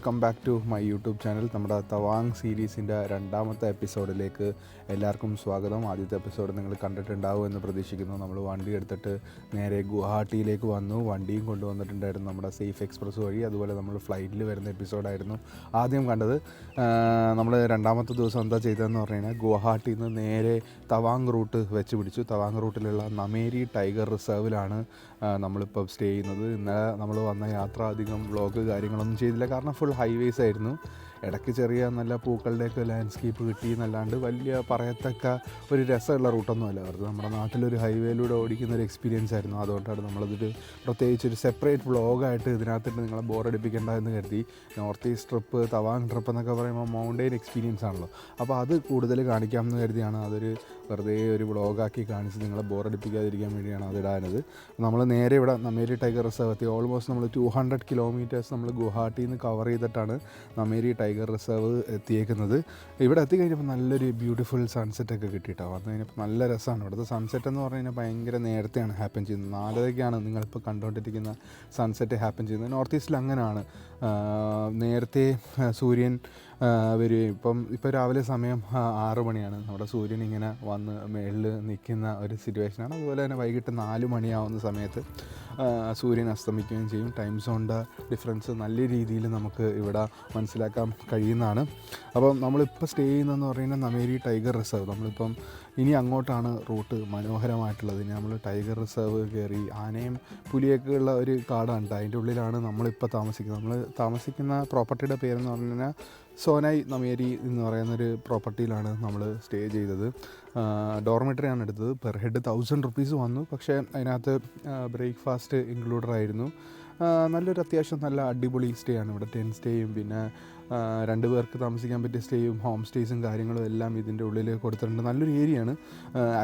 Welcome back to my YouTube channel. നമ്മുടെ തവാങ് സീരീസിൻ്റെ രണ്ടാമത്തെ എപ്പിസോഡിലേക്ക് എല്ലാവർക്കും സ്വാഗതം. ആദ്യത്തെ എപ്പിസോഡ് നിങ്ങൾ കണ്ടിട്ടുണ്ടാവും എന്ന് പ്രതീക്ഷിക്കുന്നു. നമ്മൾ വണ്ടി എടുത്തിട്ട് നേരെ ഗുവാഹട്ടിയിലേക്ക് വന്നു. വണ്ടിയും കൊണ്ടുവന്നിട്ടുണ്ടായിരുന്നു നമ്മുടെ സേഫ് എക്സ്പ്രസ് വഴി. അതുപോലെ നമ്മൾ ഫ്ലൈറ്റിൽ വരുന്ന എപ്പിസോഡായിരുന്നു ആദ്യം കണ്ടത്. നമ്മൾ രണ്ടാമത്തെ ദിവസം എന്താ ചെയ്തതെന്ന് പറഞ്ഞു കഴിഞ്ഞാൽ ഗുവാഹട്ടിയിൽ നിന്ന് നേരെ തവാങ് റൂട്ട് വെച്ച് പിടിച്ചു. തവാങ് റൂട്ടിലുള്ള നമേരി ടൈഗർ റിസർവിലാണ് നമ്മളിപ്പോൾ സ്റ്റേ ചെയ്യുന്നത്. ഇന്നലെ നമ്മൾ വന്ന യാത്ര അധികം വ്ളോഗ് കാര്യങ്ങളൊന്നും ചെയ്തില്ല, കാരണം ഫുൾ ഹൈവേസ് ആയിരുന്നു. ഇടയ്ക്ക് ചെറിയ നല്ല പൂക്കളുടെയൊക്കെ ലാൻഡ്സ്കേപ്പ് കിട്ടി എന്നല്ലാണ്ട് വലിയ പറയത്തക്ക ഒരു രസമുള്ള റൂട്ടൊന്നും അല്ല. വെറുതെ നമ്മുടെ നാട്ടിലൊരു ഹൈവേയിലൂടെ ഓടിക്കുന്ന ഒരു എക്സ്പീരിയൻസ് ആയിരുന്നു. അതുകൊണ്ടാണ് നമ്മളതൊരു പ്രത്യേകിച്ചൊരു സെപ്പറേറ്റ് വ്ളോഗായിട്ട് ഇതിനകത്തിട്ട് നിങ്ങളെ ബോറടിപ്പിക്കേണ്ട എന്ന് കരുതി. North east trip, Tawang trip എന്നൊക്കെ പറയുമ്പോൾ മൗണ്ടെയിൻ എക്സ്പീരിയൻസ് ആണല്ലോ. അപ്പോൾ അത് കൂടുതൽ കാണിക്കാമെന്ന് കരുതിയാണ് അതൊരു വെറുതെ ഒരു വ്ളോഗാക്കി കാണിച്ച് നിങ്ങളെ ബോറടിപ്പിക്കാതിരിക്കാൻ വേണ്ടിയാണ് അതിടാനത്. നമ്മൾ നേരെ ഇവിടെ നമേരി ടൈഗർ റിസർവ് എത്തി. ഓൾമോസ്റ്റ് നമ്മൾ 200 കിലോമീറ്റേഴ്സ് നമ്മൾ ഗുവാഹട്ടിയിൽ നിന്ന് കവർ ചെയ്തിട്ടാണ് നമേരി ടൈഗർ റിസർവ് എത്തിയേക്കുന്നത്. ഇവിടെ എത്തിക്കഴിഞ്ഞപ്പോൾ നല്ലൊരു ബ്യൂട്ടിഫുൾ സൺസെറ്റൊക്കെ കിട്ടിയിട്ടാണ് വന്നു കഴിഞ്ഞപ്പോൾ നല്ല രസമാണ്. ഇവിടുത്തെ സൺസെറ്റ് എന്ന് പറഞ്ഞു കഴിഞ്ഞാൽ ഭയങ്കര നേരത്തെയാണ് ഹാപ്പൻ ചെയ്യുന്നത്. 4:30 നിങ്ങളിപ്പോൾ കണ്ടുകൊണ്ടിരിക്കുന്ന സൺസെറ്റ് ഹാപ്പൻ ചെയ്യുന്നത്. നോർത്ത് ഈസ്റ്റിൽ അങ്ങനെയാണ്, നേരത്തെ സൂര്യൻ വരികയും ഇപ്പോൾ രാവിലെ സമയം 6 മണിയാണ്. നമ്മുടെ സൂര്യൻ ഇങ്ങനെ വന്ന് മേളിൽ നിൽക്കുന്ന ഒരു സിറ്റുവേഷനാണ്. അതുപോലെ തന്നെ വൈകിട്ട് 4 മണിയാവുന്ന സമയത്ത് സൂര്യൻ അസ്തമിക്കുകയും ചെയ്യും. ടൈം സോണിൻ്റെ ഡിഫറൻസ് നല്ല രീതിയിൽ നമുക്ക് ഇവിടെ മനസ്സിലാക്കാൻ കഴിയുന്നതാണ്. അപ്പം നമ്മളിപ്പോൾ സ്റ്റേ ചെയ്യുന്നതെന്ന് പറയുന്നത് നമേരി ടൈഗർ റിസർവ്. നമ്മളിപ്പം ഇനി അങ്ങോട്ടാണ് റൂട്ട് മനോഹരമായിട്ടുള്ളത്. ഇനി നമ്മൾ ടൈഗർ റിസർവ് കയറി ആനയും പുലിയൊക്കെ ഉള്ള ഒരു കാടാണ്. അതിൻ്റെ ഉള്ളിലാണ് നമ്മളിപ്പോൾ താമസിക്കുന്നത്. നമ്മൾ താമസിക്കുന്ന പ്രോപ്പർട്ടിയുടെ പേരെന്ന് പറഞ്ഞു കഴിഞ്ഞാൽ സോനായി നമേരി എന്ന് പറയുന്നൊരു പ്രോപ്പർട്ടിയിലാണ് നമ്മൾ സ്റ്റേ ചെയ്തത്. ഡോർമെറ്ററിയാണ് എടുത്തത്. പെർ ഹെഡ് 1000 റുപ്പീസ് വന്നു. പക്ഷേ അതിനകത്ത് ബ്രേക്ക്ഫാസ്റ്റ് ഇൻക്ലൂഡഡ് ആയിരുന്നു. നല്ലൊരു അത്യാവശ്യം നല്ല അടിപൊളി സ്റ്റേ ആണ്. ഇവിടെ 10 സ്റ്റേയും പിന്നെ 2 പേർക്ക് താമസിക്കാൻ പറ്റിയ സ്റ്റേയും ഹോം സ്റ്റേസും കാര്യങ്ങളും എല്ലാം ഇതിൻ്റെ ഉള്ളിൽ കൊടുത്തിട്ടുണ്ട്. നല്ലൊരു ഏരിയയാണ്.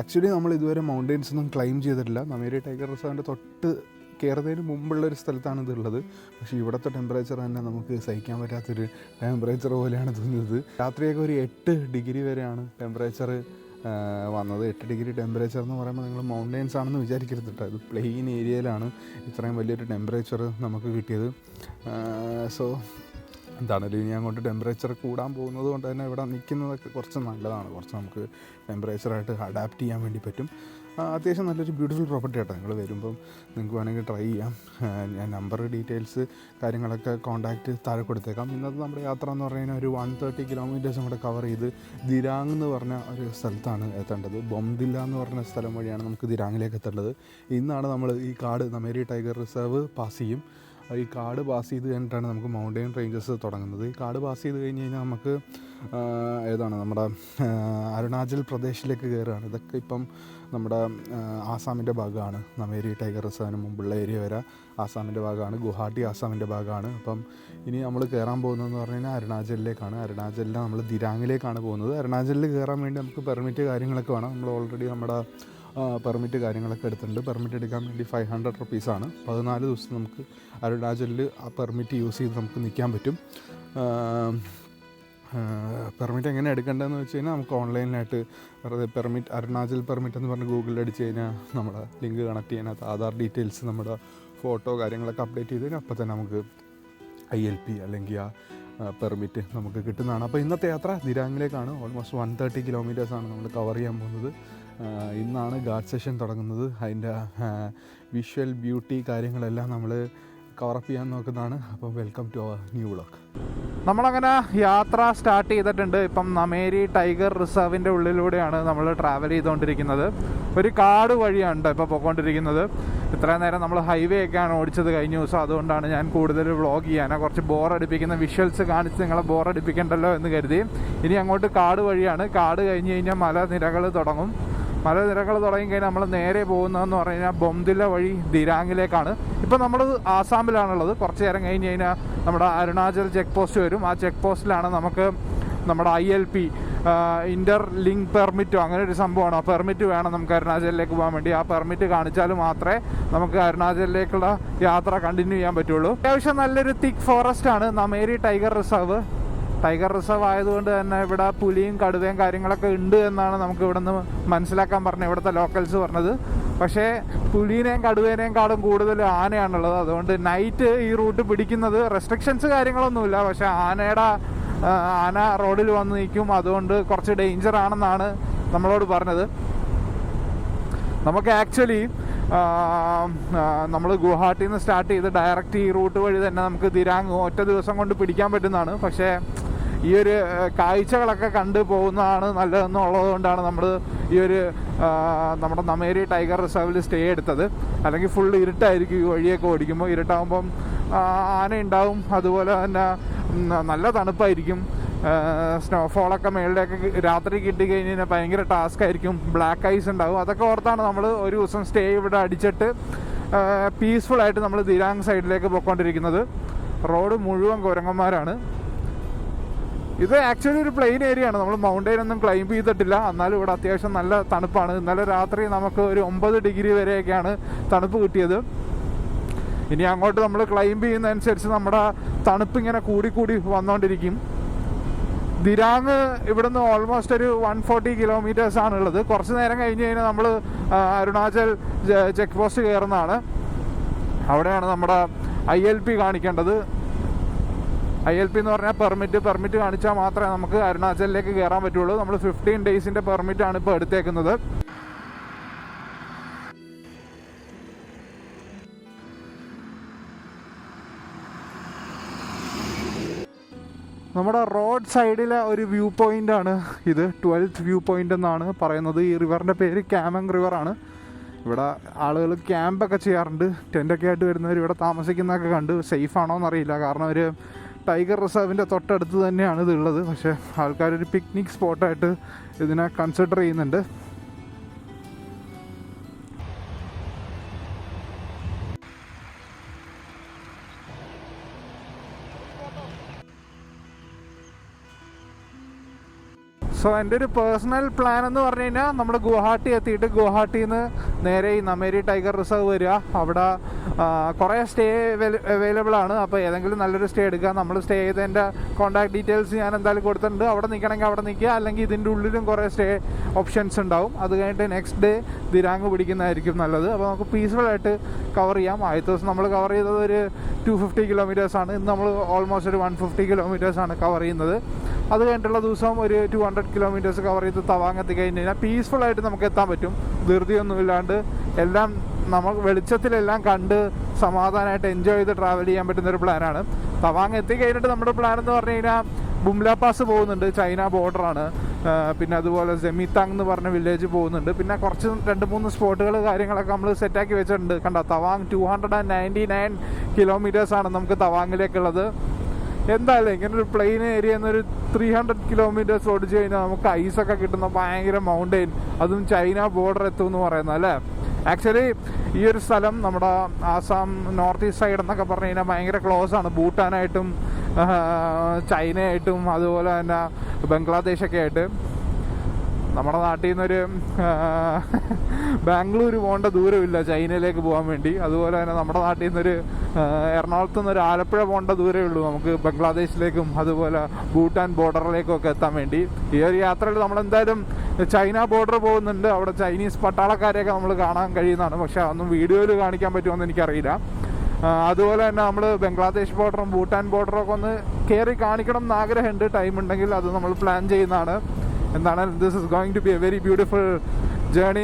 ആക്ച്വലി നമ്മൾ ഇതുവരെ മൗണ്ടെയിൻസ് ഒന്നും ക്ലൈം ചെയ്തിട്ടില്ല. നമേരി ടൈഗർ റിസർവിൻ്റെ തൊട്ട് കയറുന്നതിന് മുമ്പുള്ളൊരു സ്ഥലത്താണ് ഇതുള്ളത്. പക്ഷേ ഇവിടുത്തെ ടെമ്പറേച്ചർ തന്നെ നമുക്ക് സഹിക്കാൻ പറ്റാത്തൊരു ടെമ്പറേച്ചർ പോലെയാണ് തോന്നുന്നത്. രാത്രിയൊക്കെ ഒരു 8 ഡിഗ്രി വരെയാണ് ടെമ്പറേച്ചർ വന്നത്. 8 ഡിഗ്രി ടെമ്പറേച്ചർ എന്ന് പറയുമ്പോൾ നിങ്ങൾ മൗണ്ടെയിൻസ് ആണെന്ന് വിചാരിക്കരുത് കേട്ടോ. ഇത് പ്ലെയിൻ ഏരിയയിലാണ് ഇത്രയും വലിയൊരു ടെമ്പറേച്ചർ നമുക്ക് കിട്ടിയത്. സോ എന്താണല്ലോ ഇനി അങ്ങോട്ട് ടെമ്പറേച്ചർ കൂടാൻ പോകുന്നത് കൊണ്ട് തന്നെ ഇവിടെ നിൽക്കുന്നതൊക്കെ കുറച്ച് നല്ലതാണ്. കുറച്ച് നമുക്ക് ടെമ്പറേച്ചറായിട്ട് അഡാപ്റ്റ് ചെയ്യാൻ വേണ്ടി പറ്റും. അത്യാവശ്യം നല്ലൊരു ബ്യൂട്ടിഫുൾ പ്രോപ്പർട്ടി ആട്ടോ. നിങ്ങൾ വരുമ്പം നിങ്ങൾക്ക് വേണമെങ്കിൽ ട്രൈ ചെയ്യാം. ഞാൻ നമ്പർ ഡീറ്റെയിൽസ് കാര്യങ്ങളൊക്കെ കോൺടാക്റ്റ് താഴെ കൊടുത്തേക്കാം. ഇന്നത്തെ നമ്മുടെ യാത്ര എന്ന് പറഞ്ഞു കഴിഞ്ഞാൽ ഒരു 130 കിലോമീറ്റേഴ്സും കൂടെ കവർ ചെയ്ത് ദിരാങ് എന്ന് പറഞ്ഞ ഒരു സ്ഥലത്താണ് എത്തേണ്ടത്. ബൊംദില്ല എന്ന് പറഞ്ഞ സ്ഥലം വഴിയാണ് നമുക്ക് ദിരാങ്ങിലേക്ക് എത്തേണ്ടത്. ഇന്നാണ് നമ്മൾ ഈ കാട് നമേരി ടൈഗർ റിസർവ് പാസ് ചെയ്യും. ഈ കാട് പാസ് ചെയ്ത് കഴിഞ്ഞിട്ടാണ് നമുക്ക് മൗണ്ടെയിൻ റേഞ്ചസ് തുടങ്ങുന്നത്. ഈ കാട് പാസ് ചെയ്ത് കഴിഞ്ഞ് കഴിഞ്ഞാൽ നമുക്ക് ഏതാണ് നമ്മുടെ അരുണാചൽ പ്രദേശിലേക്ക് കയറുകയാണ്. ഇതൊക്കെ ഇപ്പം നമ്മുടെ ആസാമിൻ്റെ ഭാഗമാണ്. നമേരി ടൈഗർ റിസർവിന് മുമ്പുള്ള ഏരിയ വരെ ആസാമിൻ്റെ ഭാഗമാണ്. ഗുവാഹട്ടി ആസാമിൻ്റെ ഭാഗമാണ്. അപ്പം ഇനി നമ്മൾ കയറാൻ പോകുന്നതെന്ന് പറഞ്ഞു കഴിഞ്ഞാൽ അരുണാചലിലേക്കാണ്. അരുണാചലിൽ നമ്മൾ ദിരാങ്ങിലേക്കാണ് പോകുന്നത്. അരുണാചലിൽ കയറാൻ വേണ്ടി നമുക്ക് പെർമിറ്റ് കാര്യങ്ങളൊക്കെ വേണം. നമ്മൾ ഓൾറെഡി നമ്മുടെ പെർമിറ്റ് കാര്യങ്ങളൊക്കെ എടുത്തിട്ടുണ്ട്. പെർമിറ്റ് എടുക്കാൻ വേണ്ടി 500 റുപ്പീസാണ്. 14 ദിവസം നമുക്ക് അരുണാചലിൽ ആ പെർമിറ്റ് യൂസ് ചെയ്ത് നമുക്ക് നിൽക്കാൻ പറ്റും. പെർമിറ്റ് എങ്ങനെ എടുക്കേണ്ടതെന്ന് വെച്ച് കഴിഞ്ഞാൽ നമുക്ക് ഓൺലൈനിലായിട്ട് വെറുതെ പെർമിറ്റ് അരുണാചൽ പെർമിറ്റ് എന്ന് പറഞ്ഞ് ഗൂഗിളിൽ അടിച്ച് കഴിഞ്ഞാൽ നമ്മുടെ ലിങ്ക് കണക്ട് ചെയ്യാനകത്ത് ആധാർ ഡീറ്റെയിൽസ് നമ്മുടെ ഫോട്ടോ കാര്യങ്ങളൊക്കെ അപ്ഡേറ്റ് ചെയ്ത് കഴിഞ്ഞാൽ അപ്പം തന്നെ നമുക്ക് ILP അല്ലെങ്കിൽ ആ പെർമിറ്റ് നമുക്ക് കിട്ടുന്നതാണ്. അപ്പോൾ ഇന്നത്തെ യാത്ര ദിരാങ്ങിലേക്കാണ്. ഓൾമോസ്റ്റ് 130 കിലോമീറ്റേഴ്സാണ് നമ്മൾ കവർ ചെയ്യാൻ പോകുന്നത്. ഇന്നാണ് ഗാർഡ് സെഷൻ തുടങ്ങുന്നത്. അതിൻ്റെ വിഷ്വൽ ബ്യൂട്ടി കാര്യങ്ങളെല്ലാം നമ്മൾ കവറപ്പ് ചെയ്യാൻ നോക്കുന്നതാണ്. അപ്പോൾ welcome to our new vlog. നമ്മളങ്ങനെ യാത്ര സ്റ്റാർട്ട് ചെയ്തിട്ടുണ്ട്. ഇപ്പം നമേരി ടൈഗർ റിസർവിൻ്റെ ഉള്ളിലൂടെയാണ് നമ്മൾ ട്രാവൽ ചെയ്തുകൊണ്ടിരിക്കുന്നത്. ഒരു കാട് വഴിയാണ് ഇപ്പോൾ പോയിക്കൊണ്ടിരിക്കുന്നത്. ഇത്രയും നേരം നമ്മൾ ഹൈവേ ഒക്കെയാണ് ഓടിച്ചത് കഴിഞ്ഞ ദിവസം. അതുകൊണ്ടാണ് ഞാൻ കൂടുതൽ വ്ളോഗ് ചെയ്യാൻ കുറച്ച് ബോറടിപ്പിക്കുന്ന വിഷ്വൽസ് കാണിച്ച് നിങ്ങളെ ബോറടിപ്പിക്കണ്ടല്ലോ എന്ന് കരുതി. ഇനി അങ്ങോട്ട് കാട് വഴിയാണ്. കാട് കഴിഞ്ഞ് കഴിഞ്ഞാൽ മലനിരകൾ തുടങ്ങും. മലനിരകൾ തുടങ്ങിക്കഴിഞ്ഞാൽ നമ്മൾ നേരെ പോകുന്നതെന്ന് പറഞ്ഞു കഴിഞ്ഞാൽ ബൊംദില്ല വഴി ദിരാങ്ങിലേക്കാണ്. ഇപ്പോൾ നമ്മൾ ആസാമിലാണുള്ളത്. കുറച്ച് നേരം കഴിഞ്ഞ് കഴിഞ്ഞാൽ നമ്മുടെ അരുണാചൽ ചെക്ക് പോസ്റ്റ് വരും. ആ ചെക്ക് പോസ്റ്റിലാണ് നമുക്ക് നമ്മുടെ ILP ഇൻ്റർ ലിങ്ക് പെർമിറ്റോ അങ്ങനെ ഒരു സംഭവമാണ്. ആ പെർമിറ്റ് വേണം നമുക്ക് അരുണാചലിലേക്ക് പോകാൻ വേണ്ടി. ആ പെർമിറ്റ് കാണിച്ചാൽ മാത്രമേ നമുക്ക് അരുണാചലിലേക്കുള്ള യാത്ര കണ്ടിന്യൂ ചെയ്യാൻ പറ്റുള്ളൂ. അത്യാവശ്യം നല്ലൊരു തിക്ക് ഫോറസ്റ്റാണ് Nameri tiger reserve. Tiger reserve ആയതുകൊണ്ട് തന്നെ ഇവിടെ പുലിയും കടുവയും കാര്യങ്ങളൊക്കെ ഉണ്ട് എന്നാണ് നമുക്ക് ഇവിടെ നിന്ന് മനസ്സിലാക്കാൻ പറഞ്ഞത് ഇവിടുത്തെ ലോക്കൽസ് പറഞ്ഞത്. പക്ഷേ പുലിനെയും കടുവേനെയും കാളും കൂടുതൽ ആനയാണുള്ളത്. അതുകൊണ്ട് നൈറ്റ് ഈ റൂട്ട് പിടിക്കുന്നത് റെസ്ട്രിക്ഷൻസ് കാര്യങ്ങളൊന്നുമില്ല, പക്ഷേ ആന റോഡിൽ വന്ന് നിൽക്കും. അതുകൊണ്ട് കുറച്ച് ഡേഞ്ചർ ആണെന്നാണ് നമ്മളോട് പറഞ്ഞത്. നമുക്ക് ആക്ച്വലി നമ്മൾ ഗുവാഹട്ടിയിൽ നിന്ന് സ്റ്റാർട്ട് ചെയ്ത് ഡയറക്റ്റ് ഈ റൂട്ട് വഴി തന്നെ നമുക്ക് ദിരാങ് ഒറ്റ ദിവസം കൊണ്ട് പിടിക്കാൻ പറ്റുന്നതാണ്. പക്ഷേ ഈ ഒരു കാഴ്ചകളൊക്കെ കണ്ടു പോകുന്നതാണ് നല്ലതെന്നുള്ളത് കൊണ്ടാണ് നമ്മൾ ഈ ഒരു നമ്മുടെ നമേരി ടൈഗർ റിസർവിൽ സ്റ്റേ എടുത്തത്. അല്ലെങ്കിൽ ഫുൾ ഇരുട്ടായിരിക്കും ഈ വഴിയൊക്കെ ഓടിക്കുമ്പോൾ. ഇരുട്ടാകുമ്പം ആന ഉണ്ടാവും, അതുപോലെ തന്നെ നല്ല തണുപ്പായിരിക്കും. സ്നോഫോളൊക്കെ മേളിലേക്ക് രാത്രി കിട്ടിക്കഴിഞ്ഞാൽ ഭയങ്കര ടാസ്ക് ആയിരിക്കും. ബ്ലാക്ക് ഐസ് ഉണ്ടാവും. അതൊക്കെ ഓർത്താണ് നമ്മൾ ഒരു ദിവസം സ്റ്റേ ഇവിടെ അടിച്ചിട്ട് പീസ്ഫുള്ളായിട്ട് നമ്മൾ ദിരാങ് സൈഡിലേക്ക് പോയിക്കൊണ്ടിരിക്കുന്നത്. റോഡ് മുഴുവൻ കുരങ്ങന്മാരാണ്. ഇത് ആക്ച്വലി ഒരു പ്ലെയിൻ ഏരിയ ആണ്. നമ്മൾ മൗണ്ടെയിൻ ഒന്നും ക്ലൈംബ് ചെയ്തിട്ടില്ല. എന്നാലും ഇവിടെ അത്യാവശ്യം നല്ല തണുപ്പാണ്. ഇന്നലെ രാത്രി നമുക്ക് ഒരു 9 ഡിഗ്രി വരെയൊക്കെയാണ് തണുപ്പ് കിട്ടിയത്. ഇനി അങ്ങോട്ട് നമ്മൾ ക്ലൈംബ് ചെയ്യുന്നതനുസരിച്ച് നമ്മുടെ തണുപ്പ് ഇങ്ങനെ കൂടി വന്നുകൊണ്ടിരിക്കും. ദിരാങ് ഇവിടുന്ന് ഓൾമോസ്റ്റ് ഒരു 140 കിലോമീറ്റേഴ്സ് ആണുള്ളത്. കുറച്ച് നേരം കഴിഞ്ഞ് കഴിഞ്ഞാൽ നമ്മൾ അരുണാചൽ ചെക്ക് പോസ്റ്റ് കയറുന്നതാണ്. അവിടെയാണ് നമ്മുടെ ILP കാണിക്കേണ്ടത്. ILP എന്ന് പറഞ്ഞാൽ പെർമിറ്റ് കാണിച്ചാൽ മാത്രമേ നമുക്ക് അരുണാചലിലേക്ക് കയറാൻ പറ്റുള്ളൂ. നമ്മൾ 15 ഡേയ്സിൻ്റെ പെർമിറ്റാണ് ഇപ്പോൾ എടുത്തേക്കുന്നത്. നമ്മുടെ റോഡ് സൈഡിലെ ഒരു വ്യൂ പോയിൻ്റാണ് ഇത്. 12th വ്യൂ പോയിൻ്റ് എന്നാണ് പറയുന്നത്. ഈ റിവറിൻ്റെ പേര് കാമങ് റിവറാണ്. ഇവിടെ ആളുകൾ ക്യാമ്പൊക്കെ ചെയ്യാറുണ്ട്. ടെൻ്റൊക്കെ ആയിട്ട് വരുന്നവർ ഇവിടെ താമസിക്കുന്നതൊക്കെ കണ്ട്. സേഫ് ആണോ എന്നറിയില്ല, കാരണം ഒരു ടൈഗർ റിസർവിൻ്റെ തൊട്ടടുത്ത് തന്നെയാണ് ഇതുള്ളത്. പക്ഷേ ആൾക്കാരൊരു പിക്നിക് സ്പോട്ടായിട്ട് ഇതിനെ കൺസിഡർ ചെയ്യുന്നുണ്ട്. സോ എൻ്റെ ഒരു പേഴ്സണൽ പ്ലാൻ എന്ന് പറഞ്ഞു കഴിഞ്ഞാൽ നമ്മൾ ഗുവാഹട്ടി എത്തിയിട്ട് ഗുവാഹട്ടിയിൽ നിന്ന് നേരെ ഈ നമേരി ടൈഗർ റിസർവ് വരിക. അവിടെ കുറേ സ്റ്റേ അവൈലബിൾ ആണ്. അപ്പോൾ ഏതെങ്കിലും നല്ലൊരു സ്റ്റേ എടുക്കുക. നമ്മൾ സ്റ്റേ ചെയ്തതിൻ്റെ കോൺടാക്ട് ഡീറ്റെയിൽസ് ഞാൻ എന്തായാലും കൊടുത്തിട്ടുണ്ട്. അവിടെ നിൽക്കണമെങ്കിൽ അവിടെ നിൽക്കുക, അല്ലെങ്കിൽ ഇതിൻ്റെ ഉള്ളിലും കുറേ സ്റ്റേ ഓപ്ഷൻസ് ഉണ്ടാവും. അത് കഴിഞ്ഞിട്ട് നെക്സ്റ്റ് ഡേ ദിരാങ് പിടിക്കുന്നതായിരിക്കും നല്ലത്. അപ്പോൾ നമുക്ക് പീസ്ഫുള്ളായിട്ട് കവർ ചെയ്യാം. ആദ്യത്തെ ദിവസം നമ്മൾ കവർ ചെയ്തത് ഒരു 250 കിലോമീറ്റേഴ്സാണ്. ഇന്ന് നമ്മൾ ഓൾമോസ്റ്റ് ഒരു 150 കിലോമീറ്റേഴ്സാണ് കവർ ചെയ്യുന്നത്. അത് കഴിഞ്ഞിട്ടുള്ള ദിവസം ഒരു 200 കിലോമീറ്റേഴ്സ് കവർ ചെയ്ത് തവാങ് എത്തിക്കഴിഞ്ഞ് കഴിഞ്ഞാൽ പീസ്ഫുള്ളായിട്ട് നമുക്ക് എത്താൻ പറ്റും. ധൃതിയൊന്നുമില്ലാണ്ട് എല്ലാം നമ്മൾ വെളിച്ചത്തിലെല്ലാം കണ്ട് സമാധാനമായിട്ട് എൻജോയ് ചെയ്ത് ട്രാവൽ ചെയ്യാൻ പറ്റുന്നൊരു പ്ലാനാണ്. തവാങ് എത്തിക്കഴിഞ്ഞിട്ട് നമ്മുടെ പ്ലാൻ എന്ന് പറഞ്ഞു കഴിഞ്ഞാൽ ബുംല പാസ് പോകുന്നുണ്ട്, ചൈന ബോർഡറാണ്. പിന്നെ അതുപോലെ സെമിതാങ് എന്ന് പറഞ്ഞ വില്ലേജ് പോകുന്നുണ്ട്. പിന്നെ കുറച്ച് 2-3 സ്പോട്ടുകൾ കാര്യങ്ങളൊക്കെ നമ്മൾ സെറ്റാക്കി വെച്ചിട്ടുണ്ട്. കണ്ടോ, തവാങ് 299 കിലോമീറ്റേഴ്സാണ് നമുക്ക് തവാങ്ങിലേക്കുള്ളത്. എന്തായാലും ഇങ്ങനൊരു പ്ലെയിൻ ഏരിയ എന്നൊരു 300 കിലോമീറ്റേഴ്സ് ഓടിച്ചു കഴിഞ്ഞാൽ നമുക്ക് ഐസൊക്കെ കിട്ടുന്ന ഭയങ്കര മൗണ്ടെയിൻ, അതും ചൈന ബോർഡർ എത്തും എന്ന് പറയുന്നത് അല്ലേ. ആക്ച്വലി ഈ ഒരു സ്ഥലം നമ്മുടെ ആസാം നോർത്ത് ഈസ്റ്റ് സൈഡ് എന്നൊക്കെ പറഞ്ഞു കഴിഞ്ഞാൽ ഭയങ്കര ക്ലോസ് ആണ് ഭൂട്ടാനായിട്ടും ചൈനയായിട്ടും അതുപോലെ തന്നെ ബംഗ്ലാദേശൊക്കെ ആയിട്ട്. നമ്മുടെ നാട്ടിൽ നിന്നൊരു ബാംഗ്ലൂർ പോകേണ്ട ദൂരമില്ല ചൈനയിലേക്ക് പോകാൻ വേണ്ടി. അതുപോലെ തന്നെ നമ്മുടെ നാട്ടിൽ നിന്നൊരു എറണാകുളത്ത് നിന്നൊരു ആലപ്പുഴ പോകേണ്ട ദൂരമേ ഉള്ളൂ നമുക്ക് ബംഗ്ലാദേശിലേക്കും അതുപോലെ ഭൂട്ടാൻ ബോർഡറിലേക്കും ഒക്കെ എത്താൻ വേണ്ടി. ഈ ഒരു യാത്രയിൽ നമ്മളെന്തായാലും ചൈന ബോർഡർ പോകുന്നുണ്ട്. അവിടെ ചൈനീസ് പട്ടാളക്കാരെയൊക്കെ നമ്മൾ കാണാൻ കഴിയുന്നതാണ്. പക്ഷേ അതൊന്നും വീഡിയോയിൽ കാണിക്കാൻ പറ്റുമെന്ന് എനിക്കറിയില്ല. അതുപോലെ തന്നെ നമ്മൾ ബംഗ്ലാദേശ് ബോർഡറും ഭൂട്ടാൻ ബോർഡറൊക്കെ ഒന്ന് കയറി കാണിക്കണം എന്ന് ആഗ്രഹമുണ്ട്. ടൈം ഉണ്ടെങ്കിൽ അത് നമ്മൾ പ്ലാൻ ചെയ്യുന്നതാണ്. എന്താണ്, this is going to be a very beautiful journey.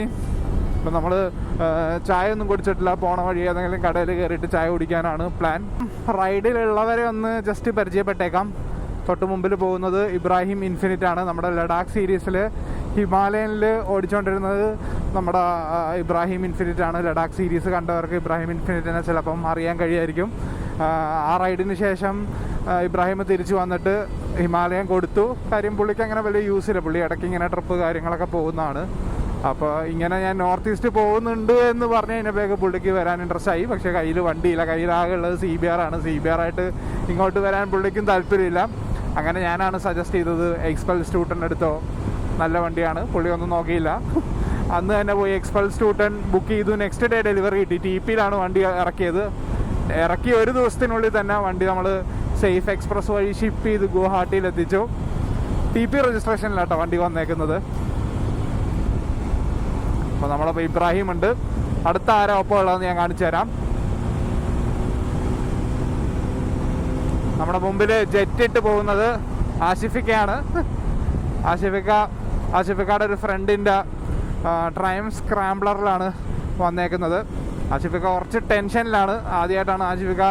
ഇപ്പം നമ്മൾ ചായ ഒന്നും കുടിച്ചിട്ടില്ല. പോണ വഴി ഏതെങ്കിലും കടയിൽ കയറിയിട്ട് ചായ കുടിക്കാനാണ് പ്ലാൻ. റൈഡിലുള്ളവരെ ഒന്ന് ജസ്റ്റ് പരിചയപ്പെട്ടേക്കാം. തൊട്ട് മുമ്പിൽ പോകുന്നത് ഇബ്രാഹിം ഇൻഫിനിറ്റ് ആണ്. നമ്മുടെ ലഡാക്ക് സീരീസിൽ ഹിമാലയനിൽ ഓടിച്ചുകൊണ്ടിരുന്നത് നമ്മുടെ ഇബ്രാഹിം ഇൻഫിനിറ്റ് ആണ്. ലഡാക്ക് സീരീസ് കണ്ടവർക്ക് ഇബ്രാഹിം ഇൻഫിനിറ്റിനെ ചിലപ്പം അറിയാൻ കഴിയുമായിരിക്കും. ആ റൈഡിന് ശേഷം ഇബ്രാഹിം തിരിച്ചു വന്നിട്ട് ഹിമാലയൻ കൊടുത്തു. കാര്യം പുള്ളിക്ക് അങ്ങനെ വലിയ യൂസ് ഇല്ല. പുള്ളി ഇടയ്ക്ക് ഇങ്ങനെ ട്രിപ്പ് കാര്യങ്ങളൊക്കെ പോകുന്നതാണ്. അപ്പോൾ ഇങ്ങനെ ഞാൻ നോർത്ത് ഈസ്റ്റ് പോകുന്നുണ്ട് എന്ന് പറഞ്ഞു കഴിഞ്ഞപ്പോഴേക്ക് പുള്ളിക്ക് വരാൻ ഇൻട്രസ്റ്റ് ആയി. പക്ഷേ കയ്യിൽ വണ്ടിയില്ല. കയ്യിലാകെ ഉള്ളത് CBR ആണ്. CBR ആയിട്ട് ഇങ്ങോട്ട് വരാൻ പുള്ളിക്കും താല്പര്യമില്ല. അങ്ങനെ ഞാനാണ് സജസ്റ്റ് ചെയ്തത് എക്സ്പൾസ് 210 എടുത്തോ, നല്ല വണ്ടിയാണ്. പുള്ളി ഒന്നും നോക്കിയില്ല. അന്ന് തന്നെ പോയി എക്സ്പൾസ് 210 ബുക്ക് ചെയ്തു. നെക്സ്റ്റ് ഡേ ഡെലിവറി കിട്ടി. TPയിലാണ് വണ്ടി ഇറക്കിയത്. ഇറക്കി ഒരു ദിവസത്തിനുള്ളിൽ തന്നെ വണ്ടി നമ്മൾ സേഫ് എക്സ്പ്രസ് വഴി ഷിപ്പ് ചെയ്ത് ഗുവാഹട്ടിയിൽ എത്തിച്ചു. TP രജിസ്ട്രേഷനിലാട്ടോ വണ്ടി വന്നേക്കുന്നത്. അപ്പോൾ നമ്മളപ്പോൾ ഇബ്രാഹിം ഉണ്ട്. അടുത്ത ആരാ ഒപ്പം ഉള്ളതെന്ന് ഞാൻ കാണിച്ചു തരാം. നമ്മുടെ മുമ്പിൽ ജെറ്റ് ഇട്ട് പോകുന്നത് ആഷിഫിക്കയാണ്. ആഷിഫിക്കയുടെ ഒരു ഫ്രണ്ടിൻ്റെ ട്രയം സ്ക്രാംബ്ലറിലാണ് വന്നേക്കുന്നത്. ആഷിഫിക്ക കുറച്ച് ടെൻഷനിലാണ്. ആദ്യമായിട്ടാണ് ആഷിഫിക്ക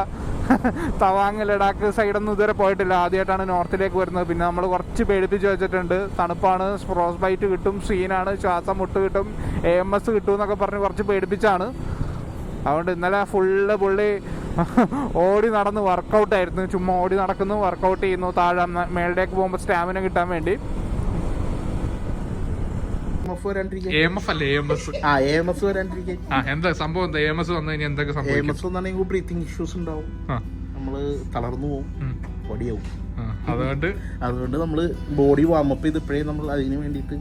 തവാങ് ലഡാക്ക് സൈഡൊന്നും ഇതുവരെ പോയിട്ടില്ല. ആദ്യമായിട്ടാണ് നോർത്തിലേക്ക് വരുന്നത്. പിന്നെ നമ്മൾ കുറച്ച് പേടിപ്പിച്ച് വെച്ചിട്ടുണ്ട്. തണുപ്പാണ്, ഫ്രോസ്റ്റ് ബൈറ്റ് കിട്ടും, സീനാണ്, ശ്വാസം മുട്ട് കിട്ടും, AMS കിട്ടും എന്നൊക്കെ പറഞ്ഞ് കുറച്ച് പേടിപ്പിച്ചാണ്. അതുകൊണ്ട് ഇന്നലെ ഫുള്ള് പുള്ളി ഓടി നടന്ന് വർക്കൗട്ടായിരുന്നു. ചുമ്മാ ഓടി നടക്കുന്നു, വർക്കൗട്ട് ചെയ്യുന്നു, താഴെ മേളിലേക്ക് പോകുമ്പോൾ സ്റ്റാമിന കിട്ടാൻ വേണ്ടി. എന്താ സംഭവം? AMS വന്നു കഴിഞ്ഞാൽ എന്തൊക്കെ സംഭവിക്കും? ബ്രീത്തിങ് ഇഷ്യൂസ് ഉണ്ടാവും, നമ്മള് തളർന്നു പോകും, ബോഡിയാവും. അതുകൊണ്ട് നമ്മള് ബോഡി വാമപ്പ് ചെയ്തപ്പോഴേ നമ്മൾ അതിന് വേണ്ടിയിട്ട്.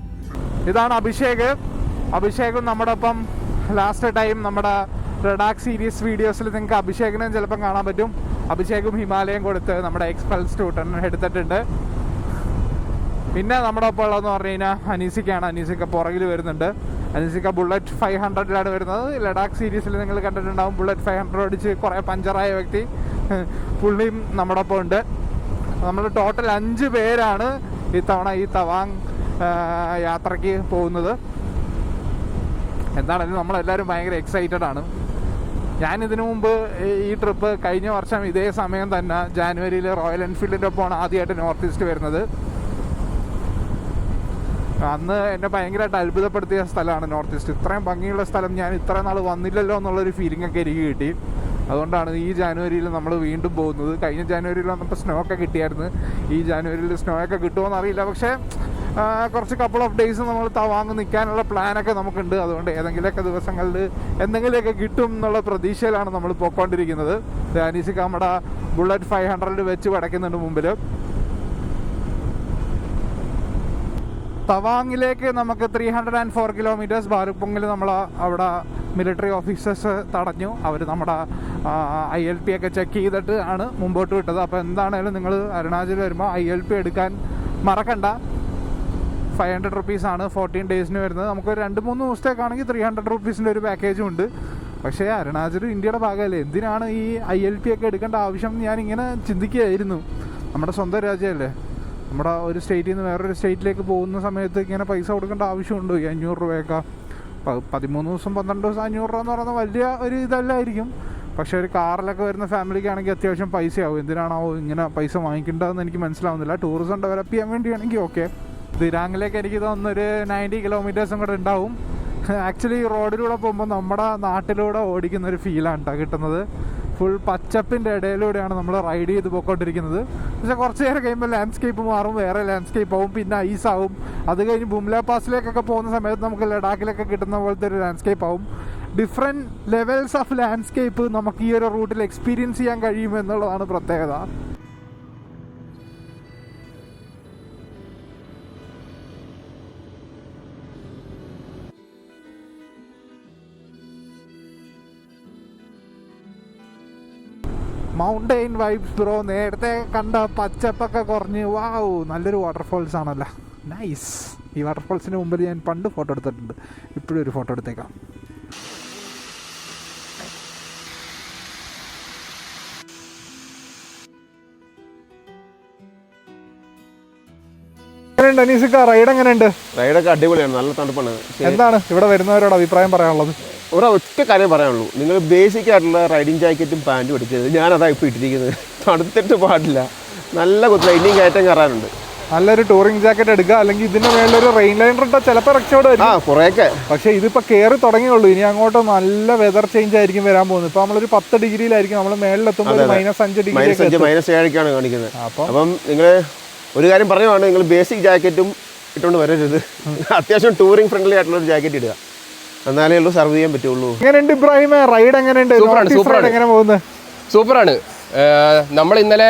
ഇതാണ് അഭിഷേകും നമ്മുടെ ഒപ്പം ലാസ്റ്റ് ടൈം നമ്മുടെ ലഡാക്ക് സീരീസ് വീഡിയോസിൽ നിങ്ങൾക്ക് അഭിഷേകിനെ ചിലപ്പം കാണാൻ പറ്റും. അഭിഷേകും ഹിമാലയം കൊടുത്ത് നമ്മുടെ എക്സ്പൾസ് 2 എടുത്തിട്ടുണ്ട്. പിന്നെ നമ്മുടെ ഒപ്പം ഉള്ളതെന്ന് പറഞ്ഞു കഴിഞ്ഞാൽ അനീസിക്കാണ്. അനീസിക്ക പുറകിൽ വരുന്നുണ്ട്. അനീസിക്ക ബുള്ളറ്റ് 500 വരുന്നത്. ലഡാക്ക് സീരീസിൽ നിങ്ങൾ കണ്ടിട്ടുണ്ടാവും, ബുള്ളറ്റ് 500 അടിച്ച് കുറേ പഞ്ചറായ വ്യക്തി. പുള്ളിയും നമ്മുടെ ഒപ്പം ഉണ്ട്. നമ്മൾ ടോട്ടൽ 5 പേരാണ് ഇത്തവണ ഈ തവാങ് യാത്രയ്ക്ക് പോകുന്നത്. എന്താണെങ്കിലും നമ്മളെല്ലാവരും ഭയങ്കര എക്സൈറ്റഡ് ആണ്. ഞാനിതിനു മുമ്പ് ഈ ട്രിപ്പ് കഴിഞ്ഞ വർഷം ഇതേ സമയം തന്നെ ജാനുവരിയിൽ റോയൽ എൻഫീൽഡിൻ്റെ ഒപ്പമാണ് ആദ്യമായിട്ട് നോർത്ത് ഈസ്റ്റ് വരുന്നത്. അന്ന് എന്നെ ഭയങ്കരമായിട്ട് അത്ഭുതപ്പെടുത്തിയ സ്ഥലമാണ് നോർത്ത് ഈസ്റ്റ്. ഇത്രയും ഭംഗിയുള്ള സ്ഥലം ഞാൻ ഇത്ര നാൾ വന്നില്ലല്ലോ എന്നുള്ളൊരു ഫീലിംഗ് ഒക്കെ എനിക്ക് കിട്ടി. അതുകൊണ്ടാണ് ഈ ജാനുവരിയിൽ നമ്മൾ വീണ്ടും പോകുന്നത്. കഴിഞ്ഞ ജാനുവരിയിൽ വന്നപ്പോൾ സ്നോ ഒക്കെ കിട്ടിയായിരുന്നു. ഈ ജാനുവരിയിൽ സ്നോ ഒക്കെ കിട്ടുമോയെന്ന് അറിയില്ല. പക്ഷേ കുറച്ച് കപ്പിൾ ഓഫ് ഡേയ്സ് നമ്മൾ തവാങ് നിൽക്കാനുള്ള പ്ലാനൊക്കെ നമുക്കുണ്ട്. അതുകൊണ്ട് ഏതെങ്കിലുമൊക്കെ ദിവസങ്ങളിൽ എന്തെങ്കിലുമൊക്കെ കിട്ടും എന്നുള്ള പ്രതീക്ഷയിലാണ് നമ്മൾ പോയിക്കൊണ്ടിരിക്കുന്നത്. അനീസിക്ക നമ്മുടെ ബുള്ളറ്റ് 500 വെച്ച് പടയ്ക്കുന്നുണ്ട് മുമ്പിൽ. തവാങ്ങിലേക്ക് നമുക്ക് 304 കിലോമീറ്റേഴ്സ്. ബാലുപ്പൊങ്ങിൽ നമ്മൾ അവിടെ മിലിറ്ററി ഓഫീസേഴ്സ് തടഞ്ഞു. അവർ നമ്മുടെ ILP ഒക്കെ ചെക്ക് ചെയ്തിട്ട് ആണ് മുമ്പോട്ട് വിട്ടത്. അപ്പോൾ എന്താണേലും നിങ്ങൾ അരുണാചൽ വരുമ്പോൾ ILP എടുക്കാൻ മറക്കണ്ട. 500 റുപ്പീസാണ് 14 ഡേയ്സിന് വരുന്നത്. നമുക്ക് 2-3 ദിവസത്തേക്കാണെങ്കിൽ 300 റുപ്പീസിൻ്റെ ഒരു പാക്കേജും ഉണ്ട്. പക്ഷേ അരുണാചൽ ഇന്ത്യയുടെ ഭാഗമല്ലേ, എന്തിനാണ് ഈ ILP ഒക്കെ എടുക്കേണ്ട ആവശ്യം ഞാനിങ്ങനെ ചിന്തിക്കുകയായിരുന്നു. നമ്മുടെ സ്വന്തം രാജ്യമല്ലേ. നമ്മുടെ ഒരു സ്റ്റേറ്റിൽ നിന്ന് വേറൊരു സ്റ്റേറ്റിലേക്ക് പോകുന്ന സമയത്ത് ഇങ്ങനെ പൈസ കൊടുക്കേണ്ട ആവശ്യമുണ്ടോ? ഈ 500 രൂപയൊക്കെ 13 ദിവസം 12 ദിവസം 500 രൂപ എന്ന് പറയുന്നത് വലിയ ഒരു ഇതല്ലായിരിക്കും. പക്ഷേ ഒരു കാറിലൊക്കെ വരുന്ന ഫാമിലിക്കാണെങ്കിൽ അത്യാവശ്യം പൈസയാവും. എന്തിനാണോ ഇങ്ങനെ പൈസ വാങ്ങിക്കേണ്ടതെന്ന് എനിക്ക് മനസ്സിലാവുന്നില്ല. ടൂറിസം ഡെവലപ്പ് ചെയ്യാൻ വേണ്ടിയാണെങ്കിൽ ഓക്കെ. ദിരാങ്ങിലേക്ക് എനിക്ക് തോന്നുന്നു ഒരു 90 കിലോമീറ്റേഴ്സും കൂടെ ഉണ്ടാവും. ആക്ച്വലി റോഡിലൂടെ പോകുമ്പോൾ നമ്മുടെ നാട്ടിലൂടെ ഓടിക്കുന്ന ഒരു ഫീലാണ് കിട്ടുന്നത്. ഫുൾ പച്ചപ്പിൻ്റെ ഇടയിലൂടെയാണ് നമ്മൾ റൈഡ് ചെയ്ത് പോയിക്കൊണ്ടിരിക്കുന്നത്. പക്ഷേ കുറച്ച് നേരം കഴിയുമ്പോൾ ലാൻഡ്സ്കേപ്പ് മാറും, വേറെ ലാൻഡ്സ്കേപ്പ് ആവും, പിന്നെ ഐസാവും. അത് കഴിഞ്ഞ് ബുംല പാസിലേക്കൊക്കെ പോകുന്ന സമയത്ത് നമുക്ക് ലഡാക്കിലൊക്കെ കിട്ടുന്ന പോലത്തെ ഒരു ലാൻഡ്സ്കേപ്പ് ആവും. ഡിഫറെൻറ്റ് ലെവൽസ് ഓഫ് ലാൻഡ്സ്കേപ്പ് നമുക്ക് ഈ ഒരു റൂട്ടിൽ എക്സ്പീരിയൻസ് ചെയ്യാൻ കഴിയുമെന്നുള്ളതാണ് പ്രത്യേകത. Mountain vibes bro. നേരത്തെ കണ്ട പച്ചപ്പൊക്കെ കുറഞ്ഞ് വാവ്, നല്ലൊരു വാട്ടർഫോൾസ് ആണല്ലോ, നൈസ്. ഈ വാട്ടർഫോൾസിന് മുമ്പിൽ ഞാൻ പണ്ട് ഫോട്ടോ എടുത്തിട്ടുണ്ട്. ഇപ്പോഴും ഒരു ഫോട്ടോ എടുത്തേക്കാം. എങ്ങനെയുണ്ട് അനീസിക്ക, റൈഡ് എങ്ങനെയുണ്ട്? റൈഡൊക്കെ അടിപൊളിയാണ്, നല്ല തണുപ്പാണ്. എന്താണ് ഇവിടെ വരുന്നവരോട് അഭിപ്രായം പറയാനുള്ളത്? ഒറ്റ കാര്യം പറയാനുള്ളൂ, നിങ്ങൾ ബേസിക് ആയിട്ടുള്ള റൈഡിങ് ജാക്കറ്റും പാൻറ്റും എടുക്കരുത്. ഞാനതാ ഇപ്പോൾ ഇട്ടിരിക്കുന്നത്. തണുത്തിട്ട് പാടില്ല, നല്ല കുത്തില്ല. ഇനിയും കയറ്റം കയറാനുണ്ട്. നല്ലൊരു ടൂറിംഗ് ജാക്കറ്റ് എടുക്കുക, അല്ലെങ്കിൽ ഇതിന്റെ മേലൊരു റെയിൻ ലൈനർ ഇട്ടാൽ ചിലപ്പോൾ രക്ഷയോടെ വരും. കുറേയൊക്കെ. പക്ഷേ ഇതിപ്പോൾ കയറി തുടങ്ങിയുള്ളൂ. ഇനി അങ്ങോട്ട് നല്ല വെതർ ചേഞ്ച് ആയിരിക്കും വരാൻ പോകുന്നത്. ഇപ്പോൾ നമ്മളൊരു 10 ഡിഗ്രിയിലായിരിക്കും, നമ്മൾ മേളിലെത്തുമ്പോൾ -5 ഡിഗ്രി, -7 കാണിക്കുന്നത്. അപ്പം നിങ്ങൾ ഒരു കാര്യം പറയുവാണ്, നിങ്ങൾ ബേസിക് ജാക്കറ്റും ഇട്ടുകൊണ്ട് വരരുത്. അത്യാവശ്യം ടൂറിംഗ് ഫ്രണ്ട്ലി ആയിട്ടുള്ള ഒരു ജാക്കറ്റ് ഇടുക, എന്നാലേ ഉള്ളൂ സർവ് ചെയ്യാൻ പറ്റുള്ളൂ. എങ്ങനെയുണ്ട് ഇബ്രാഹിമേ, റൈഡ് എങ്ങനെയുണ്ട്? എങ്ങനെ പോകുന്നത്? സൂപ്പറാണ്. നമ്മൾ ഇന്നലെ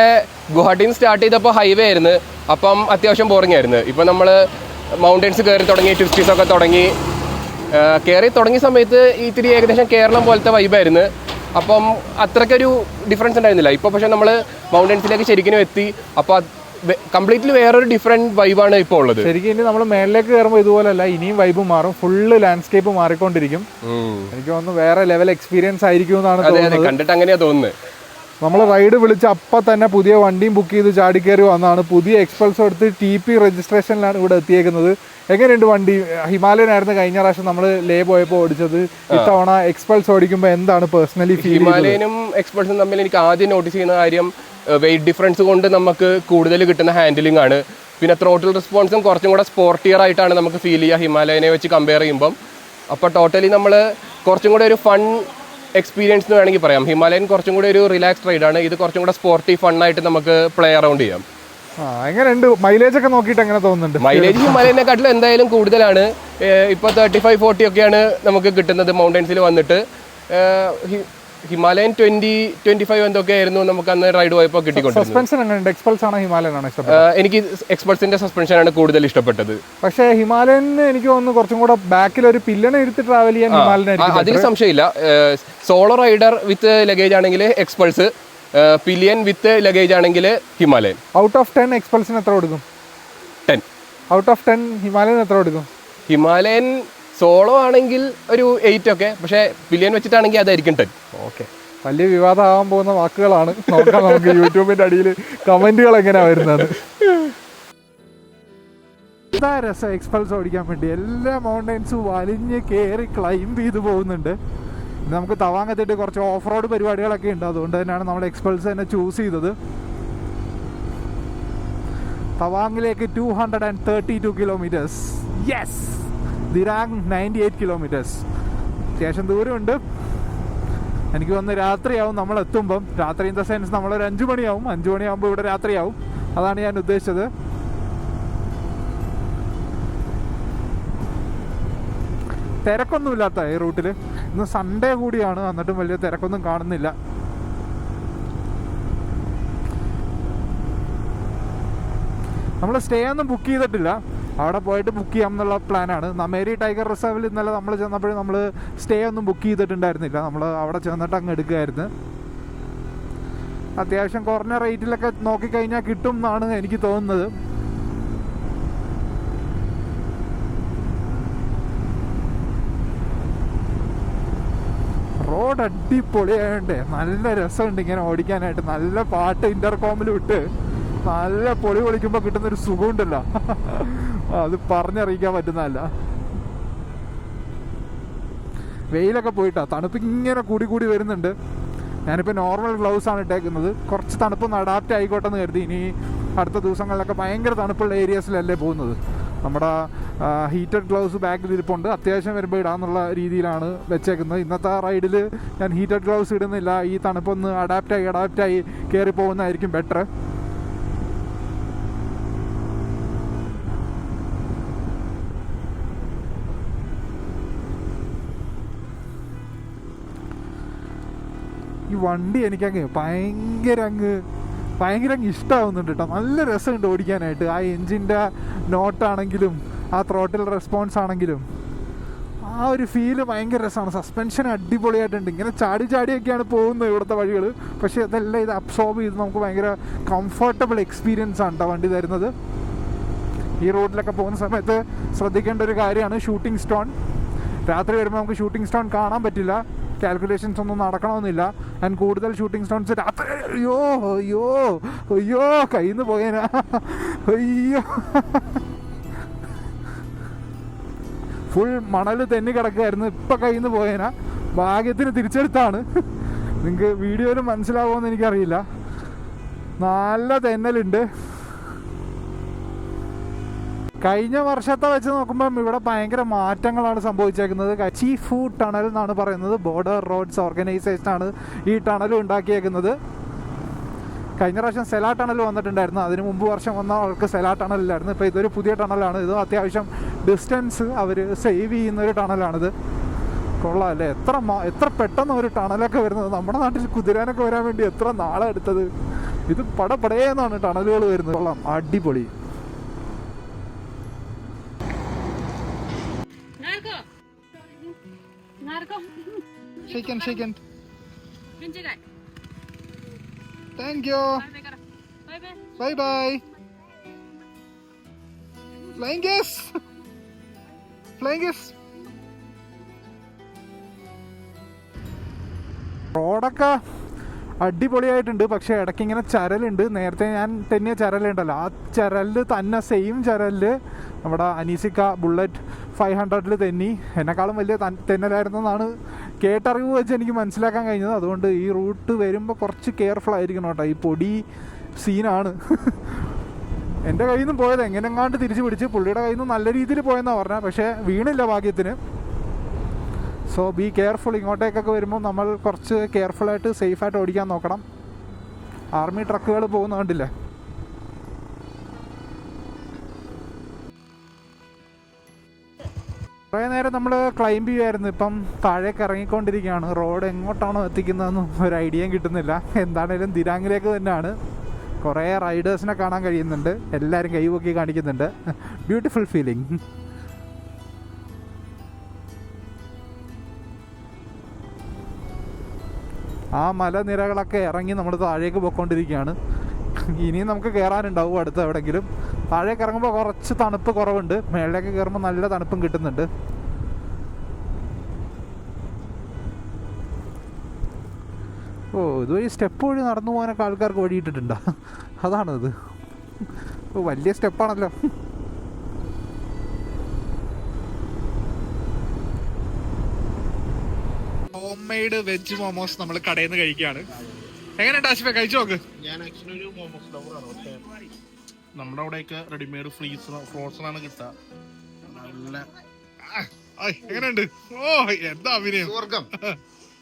ഗുവാഹട്ടിയിൽ നിന്ന് സ്റ്റാർട്ട് ചെയ്തപ്പോൾ ഹൈവേ ആയിരുന്നു, അപ്പം അത്യാവശ്യം ബോറിംഗ് ആയിരുന്നു. ഇപ്പം നമ്മൾ മൗണ്ടൻസ് കയറി തുടങ്ങി, ട്വിസ്റ്റീസൊക്കെ തുടങ്ങി. കയറി തുടങ്ങിയ സമയത്ത് ഇത്തിരി ഏകദേശം കേരളം പോലത്തെ വൈബായിരുന്നു. അപ്പം അത്രയ്ക്കൊരു ഡിഫറൻസ് ഉണ്ടായിരുന്നില്ല. ഇപ്പോൾ പക്ഷേ നമ്മൾ മൗണ്ടൻസിലേക്ക് ശരിക്കും എത്തി. അപ്പോൾ കംപ്ലീറ്റ്ലി വേറൊരു ഡിഫറെന്റ് വൈബാണ് ഇപ്പോൾ ഉള്ളത്. ശരിക്കും ഇനി നമ്മൾ മേളിലേക്ക് കയറുമ്പോൾ ഇതുപോലല്ല, ഇനിയും വൈബ് മാറും, ഫുള്ള് ലാൻഡ്സ്കേപ്പ് മാറിക്കൊണ്ടിരിക്കും. എനിക്ക് തോന്നുന്നു വേറെ ലെവൽ എക്സ്പീരിയൻസ് ആയിരിക്കും എന്നാണ് തോന്നുന്നത്. കണ്ടിട്ട് അങ്ങനെയാ തോന്നുന്നത്. നമ്മൾ റൈഡ് വിളിച്ച് അപ്പം തന്നെ പുതിയ വണ്ടിയും ബുക്ക് ചെയ്ത് ചാടിക്കയറി വന്നതാണ്. പുതിയ എക്സ്പൾസ് എടുത്ത് TP രജിസ്ട്രേഷനിലാണ് ഇവിടെ എത്തിയേക്കുന്നത്. എങ്ങനെയുണ്ട് വണ്ടി? ഹിമാലയൻ ആയിരുന്നു കഴിഞ്ഞ പ്രാവശ്യം നമ്മൾ ലേ പോയപ്പോൾ ഓടിച്ചത്. ഇത്തവണ എക്സ്പൾസ് ഓടിക്കുമ്പോൾ എന്താണ് പേഴ്സണലി ഫീൽ? ഹിമാലയനും എക്സ്പൾസും തമ്മിൽ എനിക്ക് ആദ്യം നോട്ടീസ് ചെയ്യുന്ന കാര്യം വെയിറ്റ് ഡിഫറൻസ് കൊണ്ട് നമുക്ക് കൂടുതൽ കിട്ടുന്ന ഹാൻഡിലിംഗ് ആണ്. പിന്നെ ത്രോട്ടിൽ റെസ്പോൺസും കുറച്ചും കൂടെ സ്പോർട്ടിയർ ആയിട്ടാണ് നമുക്ക് ഫീൽ ചെയ്യുക ഹിമാലയനെ വെച്ച് കമ്പയർ ചെയ്യുമ്പം. അപ്പോൾ ടോട്ടലി നമ്മൾ കുറച്ചും കൂടെ ഒരു ഫൺ എക്സ്പീരിയൻസ് എന്ന് വേണമെങ്കിൽ പറയാം. ഹിമാലയൻ കുറച്ചും കൂടെ ഒരു റിലാക്സ്ഡ് റൈഡാണ്, ഇത് കുറച്ചും കൂടെ സ്പോർട്ടി ഫണ്ണായിട്ട് നമുക്ക് പ്ലേ അറൗണ്ട് ചെയ്യാം. എങ്ങനെയുണ്ട് മൈലേജ് ഒക്കെ നോക്കിയിട്ട് എങ്ങനെ തോന്നുന്നുണ്ട്? മൈലേജ് ഹിമാലയനെക്കാട്ടിലും എന്തായാലും കൂടുതലാണ്. ഇപ്പോൾ 35-40 ഒക്കെയാണ് നമുക്ക് കിട്ടുന്നത് മൗണ്ടൻസിൽ വന്നിട്ട്. ഹിമാലയൻ 20-25 എന്തൊക്കെയായിരുന്നു നമുക്ക് അന്ന് റൈഡ് പോയപ്പോൾ കിട്ടിക്കൊണ്ടിരുന്നത്. സസ്പെൻഷൻ എങ്ങനെയുണ്ട്? എക്സ്പൾസ് ആണോ ഹിമാലയൻ ആണോ ഇഷ്ടപ്പെട്ടത്? എനിക്ക് എക്സ്പൾസിന്റെ സസ്പെൻഷനാണ് കൂടുതൽ ഇഷ്ടപ്പെട്ടത്. പക്ഷേ ഹിമാലയന് എനിക്ക് തോന്നുന്നു കുറച്ചും കൂടെ ബാക്കിൽ ഒരു പില്ലനെ എടുത്ത് ട്രാവൽ ചെയ്യാൻ ഹിമാലയൻ. അതിൽ സംശയമില്ല. സോളോ റൈഡർ വിത്ത് ലഗേജ് ആണെങ്കിൽ എക്സ്പൾസ്, പിലിയൻ വിത്ത് ലഗേജ് ആണെങ്കിൽ ഹിമാലയൻ. ഔട്ട് ഓഫ് 10 എക്സ്പൾസിന് എത്ര കൊടുക്കും? 10. ഔട്ട് ഓഫ് 10 ഹിമാലയൻ എത്ര കൊടുക്കും? ഹിമാലയൻ സോളോ ആണെങ്കിൽ ഒരു 8 ഒക്കെ, പക്ഷേ പിലിയൻ വെച്ചിട്ടാണെങ്കിൽ അതായിരിക്കും 10. ഓക്കെ, വലിയ വിവാദമാകാൻ പോകുന്ന വാക്കുകളാണ്. നോക്കാം നമുക്ക് യൂട്യൂബിന്റെ അടിയിൽ കമന്റുകൾ എങ്ങനെയാ വരുന്നത്. എന്താ രസം എക്സ്പൾസ് ഓടിക്കാൻ വേണ്ടി. എല്ലാ മൗണ്ടൻസും വലിഞ്ഞ് കയറി ക്ലൈംബ് ചെയ്ത് പോകുന്നുണ്ട്. നമുക്ക് തവാങ്ങെത്തിയിട്ട് കുറച്ച് ഓഫ് റോഡ് പരിപാടികളൊക്കെ ഉണ്ട്, അതുകൊണ്ട് തന്നെയാണ് നമ്മൾ എക്സ്പൾസ് തന്നെ ചൂസ് ചെയ്തത്. തവാങ്ങിലേക്ക് 232 കിലോമീറ്റേഴ്സ്. Yes, Dirang 98 kilometres. അത്യാവശ്യം ദൂരമുണ്ട്. എനിക്ക് തോന്നുന്നു രാത്രിയാവും നമ്മൾ എത്തുമ്പം. രാത്രി ഇൻ ദ സെൻസ് നമ്മളൊരു 5 മണിയാവും. 5 മണിയാകുമ്പോൾ ഇവിടെ രാത്രിയാവും. അതാണ് ഞാൻ ഉദ്ദേശിച്ചത്. തിരക്കൊന്നുമില്ലാത്ത ഈ റൂട്ടിൽ. ഇന്ന് സൺഡേ കൂടിയാണ്, എന്നിട്ടും വലിയ തിരക്കൊന്നും കാണുന്നില്ല. നമ്മൾ സ്റ്റേ ഒന്നും ബുക്ക് ചെയ്തിട്ടില്ല, അവിടെ പോയിട്ട് ബുക്ക് ചെയ്യാം എന്നുള്ള പ്ലാനാണ്. നമേരി ടൈഗർ റിസർവിൽ ഇന്നലെ നമ്മൾ ചെന്നപ്പോഴും നമ്മൾ സ്റ്റേ ഒന്നും ബുക്ക് ചെയ്തിട്ടുണ്ടായിരുന്നില്ല. നമ്മൾ അവിടെ ചെന്നിട്ട് അങ്ങ് എടുക്കുകയായിരുന്നു. അത്യാവശ്യം കുറഞ്ഞ റേറ്റിലൊക്കെ നോക്കിക്കഴിഞ്ഞാൽ കിട്ടും എന്നാണ് എനിക്ക് തോന്നുന്നത്. റോഡ് അടിപൊളിയായോണ്ടേ നല്ല രസമുണ്ട് ഇങ്ങനെ ഓടിക്കാനായിട്ട്. നല്ല പാട്ട് ഇൻ്റർകോമിൽ വിട്ട് നല്ല പൊളി പൊളിക്കുമ്പോൾ കിട്ടുന്നൊരു സുഖമുണ്ടല്ലോ, അത് പറഞ്ഞറിയിക്കാൻ പറ്റുന്നതല്ല. വെയിലൊക്കെ പോയിട്ടാ തണുപ്പ് ഇങ്ങനെ കൂടി കൂടി വരുന്നുണ്ട്. ഞാനിപ്പോൾ നോർമൽ ഗ്ലൗസ് ആണ് ഇട്ടേക്കുന്നത്. കുറച്ച് തണുപ്പൊന്ന് അഡാപ്റ്റ് ആയിക്കോട്ടെ എന്ന് കരുതി. ഇനി അടുത്ത ദിവസങ്ങളിലൊക്കെ ഭയങ്കര തണുപ്പുള്ള ഏരിയാസിലല്ലേ പോകുന്നത്. നമ്മുടെ ഹീറ്റഡ് ഗ്ലൗസ് ബാഗിൽ ഇരിപ്പുണ്ട്. അത്യാവശ്യം വരുമ്പോൾ ഇടാന്നുള്ള രീതിയിലാണ് വെച്ചേക്കുന്നത്. ഇന്നത്തെ റൈഡിൽ ഞാൻ ഹീറ്റഡ് ഗ്ലൗസ് ഇടുന്നില്ല. ഈ തണുപ്പൊന്ന് അഡാപ്റ്റായി കയറി പോകുന്നതായിരിക്കും ബെറ്റർ. ഈ വണ്ടി എനിക്കങ്ങ് ഭയങ്കര അങ്ങ് ഇഷ്ടമാവുന്നുണ്ട് കേട്ടോ. നല്ല രസമുണ്ട് ഓടിക്കാനായിട്ട്. ആ എൻജിൻ്റെ നോട്ടാണെങ്കിലും ആ ത്രോട്ടിൽ റെസ്പോൺസ് ആണെങ്കിലും ആ ഒരു ഫീല് ഭയങ്കര രസമാണ്. സസ്പെൻഷൻ അടിപൊളിയായിട്ടുണ്ട്. ഇങ്ങനെ ചാടിയൊക്കെയാണ് പോകുന്നത് ഇവിടുത്തെ വഴികൾ. പക്ഷേ അതെല്ലാം ഇത് അബ്സോർബ് ചെയ്ത് നമുക്ക് ഭയങ്കര കംഫർട്ടബിൾ എക്സ്പീരിയൻസ് ആണ് കേട്ടോ വണ്ടി തരുന്നത്. ഈ റോഡിലൊക്കെ പോകുന്ന സമയത്ത് ശ്രദ്ധിക്കേണ്ട ഒരു കാര്യമാണ് ഷൂട്ടിംഗ് സ്റ്റോൺ. രാത്രി വരുമ്പോൾ നമുക്ക് ഷൂട്ടിംഗ് സ്റ്റോൺ കാണാൻ പറ്റില്ല. കാൽക്കുലേഷൻസ് ഒന്നും നടക്കണമെന്നില്ല. ആൻഡ് കൂടുതൽ ഷൂട്ടിംഗ് സ്റ്റോൺസ് രാത്രി അയ്യോ കയ്യിൽ നിന്ന് പോയേനാ. അയ്യോ, ഫുൾ മണൽ തെന്നി കിടക്കുകയായിരുന്നു. ഇപ്പം കയ്യിൽ നിന്ന് പോയേനാ. ഭാഗ്യത്തിന് തിരിച്ചെടുത്താണ്. നിങ്ങൾക്ക് വീഡിയോയിൽ മനസ്സിലാവുമെന്ന് എനിക്കറിയില്ല. നല്ല തെന്നലുണ്ട്. കഴിഞ്ഞ വർഷത്തെ വെച്ച് നോക്കുമ്പം ഇവിടെ ഭയങ്കര മാറ്റങ്ങളാണ് സംഭവിച്ചേക്കുന്നത്. ചീഫു ടണൽ എന്നാണ് പറയുന്നത്. ബോർഡർ റോഡ്സ് ഓർഗനൈസേഷനാണ് ഈ ടണൽ ഉണ്ടാക്കിയേക്കുന്നത്. കഴിഞ്ഞ പ്രാവശ്യം സെലാ ടണൽ വന്നിട്ടുണ്ടായിരുന്നു. അതിന് മുമ്പ് വർഷം വന്ന ആൾക്ക് സെലാ ടണലില്ലായിരുന്നു. ഇപ്പോൾ ഇതൊരു പുതിയ ടണലാണ്. ഇത് അത്യാവശ്യം ഡിസ്റ്റൻസ് അവർ സേവ് ചെയ്യുന്നൊരു ടണലാണിത്. കൊള്ളാം അല്ലേ? എത്ര പെട്ടെന്ന് ഒരു ടണലൊക്കെ വരുന്നത്. നമ്മുടെ നാട്ടിൽ കുതിരാനൊക്കെ വരാൻ വേണ്ടി എത്ര നാളെ എടുത്തത്. ഇത് പടപടയെന്നാണ് ടണലുകൾ വരുന്നത്. കൊള്ളാം, അടിപൊളി. Shake hand. Thank you. Bye bye. റോഡൊക്കെ അടിപൊളിയായിട്ടുണ്ട്. പക്ഷേ ഇടയ്ക്ക് ഇങ്ങനെ ചരലുണ്ട്. നേരത്തെ ഞാൻ തെന്നിയ ചരലുണ്ടല്ലോ, ആ ചരലിൽ തന്നെ സെയിം ചരലിൽ നമ്മുടെ അനീസിക്ക ബുള്ളറ്റ് 500 തെന്നി. എന്നെക്കാളും വലിയ തെന്നലായിരുന്നെന്നാണ് കേട്ടറിവ് വെച്ച് എനിക്ക് മനസ്സിലാക്കാൻ കഴിഞ്ഞത്. അതുകൊണ്ട് ഈ റൂട്ട് വരുമ്പോൾ കുറച്ച് കെയർഫുൾ ആയിരിക്കണം കേട്ടോ. ഈ പൊടി സീനാണ്. എൻ്റെ കയ്യിൽ നിന്നും പോയത് എങ്ങനെങ്ങാണ്ട് തിരിച്ച് പിടിച്ച്, പുള്ളിയുടെ കയ്യിൽ നിന്ന് നല്ല രീതിയിൽ പോയെന്നാണ് പറഞ്ഞത്. പക്ഷേ വീണില്ല ഭാഗ്യത്തിന്. So be careful. ഇങ്ങോട്ടേക്കൊക്കെ വരുമ്പോൾ നമ്മൾ കുറച്ച് കെയർഫുള്ളായിട്ട് സേഫായിട്ട് ഓടിക്കാൻ നോക്കണം. ആർമി ട്രക്കുകൾ പോകുന്ന കണ്ടില്ലേ. കുറേ നേരം നമ്മൾ ക്ലൈംബ് ചെയ്യുമായിരുന്നു. ഇപ്പം താഴേക്ക് ഇറങ്ങിക്കൊണ്ടിരിക്കുകയാണ്. റോഡ് എങ്ങോട്ടാണോ എത്തിക്കുന്നതെന്നും ഒരു ഐഡിയയും കിട്ടുന്നില്ല. എന്താണേലും ദിരാങ്ങിലേക്ക് തന്നെയാണ്. കുറേ റൈഡേഴ്സിനെ കാണാൻ കഴിയുന്നുണ്ട്. എല്ലാവരും കൈപൊക്കി കാണിക്കുന്നുണ്ട്. Beautiful feeling. ആ മലനിരകളൊക്കെ ഇറങ്ങി നമ്മൾ താഴേക്ക് പോയിക്കൊണ്ടിരിക്കുകയാണ്. ഇനിയും നമുക്ക് കയറാനുണ്ടാവും അടുത്ത് എവിടെയെങ്കിലും. താഴേക്ക് ഇറങ്ങുമ്പോൾ കുറച്ച് തണുപ്പ് കുറവുണ്ട്. മേളിലേക്ക് കയറുമ്പോൾ നല്ല തണുപ്പും കിട്ടുന്നുണ്ട്. ഓ, ഇതുവഴി സ്റ്റെപ്പ് വഴി നടന്നു പോകാനൊക്കെ ആൾക്കാർക്ക് വഴിയിട്ടിട്ടുണ്ടോ? അതാണിത്. ഓ, വലിയ സ്റ്റെപ്പാണല്ലോ. ഹോം മെയ്ഡ് വെജ് മോമോസ് നമ്മൾ കടയിൽ നിന്ന് കഴിക്കുകയാണ്. എങ്ങനെയുണ്ട് ആശിഫ, കഴിച്ചു നോക്ക്. ഞാൻ ആക്ച്വലി ഒരു മോമോസ് ലവറാണ്. പക്ഷേ നമ്മുടെ അവിടെയൊക്കെ റെഡിമെയ്ഡ് ഫ്രോസൺ ആണ് കിട്ടുക. നല്ല എങ്ങനെയുണ്ട്? ഓ, എന്താ അഭിനയം.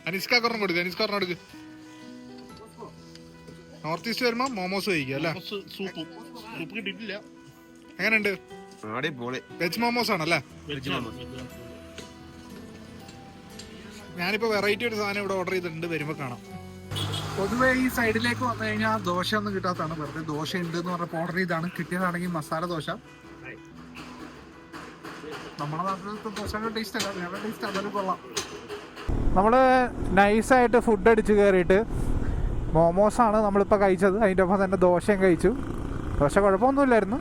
അനിസ്കാറിനും കൊടുക്ക്, അനിസ്കാറിനും കൊടുക്ക്. നോർത്ത് ഈസ്റ്റ് വരുമ്പോ മോമോസ് കഴിക്കുക അല്ലേ? സൂപ്പ് കിട്ടിയിട്ടില്ല. എങ്ങനെയുണ്ട്? വെജ് മോമോസ് ആണല്ലേ? ഞാനിപ്പോ വെറൈറ്റി ഒരു സാധനം ഇവിടെ ഓർഡർ ചെയ്തിട്ടുണ്ട്, വരുമ്പോ കാണാം. പൊതുവെ ഈ സൈഡിലേക്ക് വന്നു കഴിഞ്ഞാൽ ദോശ ഒന്നും കിട്ടാത്തതാണ്. വെറുതെ ദോശ ഉണ്ട് എന്ന് പറഞ്ഞപ്പോൾ ഓർഡർ ചെയ്താണ്. കിട്ടിയതാണെങ്കിൽ മസാല ദോശ. നമ്മുടെ നാട്ടിലത്തെ ദോശയുടെ ടേസ്റ്റ് അല്ല, വേറെ ടേസ്റ്റ് അതൊരു കൊള്ളാം. നമ്മൾ നൈസായിട്ട് ഫുഡ് അടിച്ച് കയറിയിട്ട് മോമോസാണ് നമ്മളിപ്പോൾ കഴിച്ചത്. അതിൻ്റെ ഒപ്പം തന്നെ ദോശയും കഴിച്ചു. ദോശ കുഴപ്പമൊന്നുമില്ലായിരുന്നു.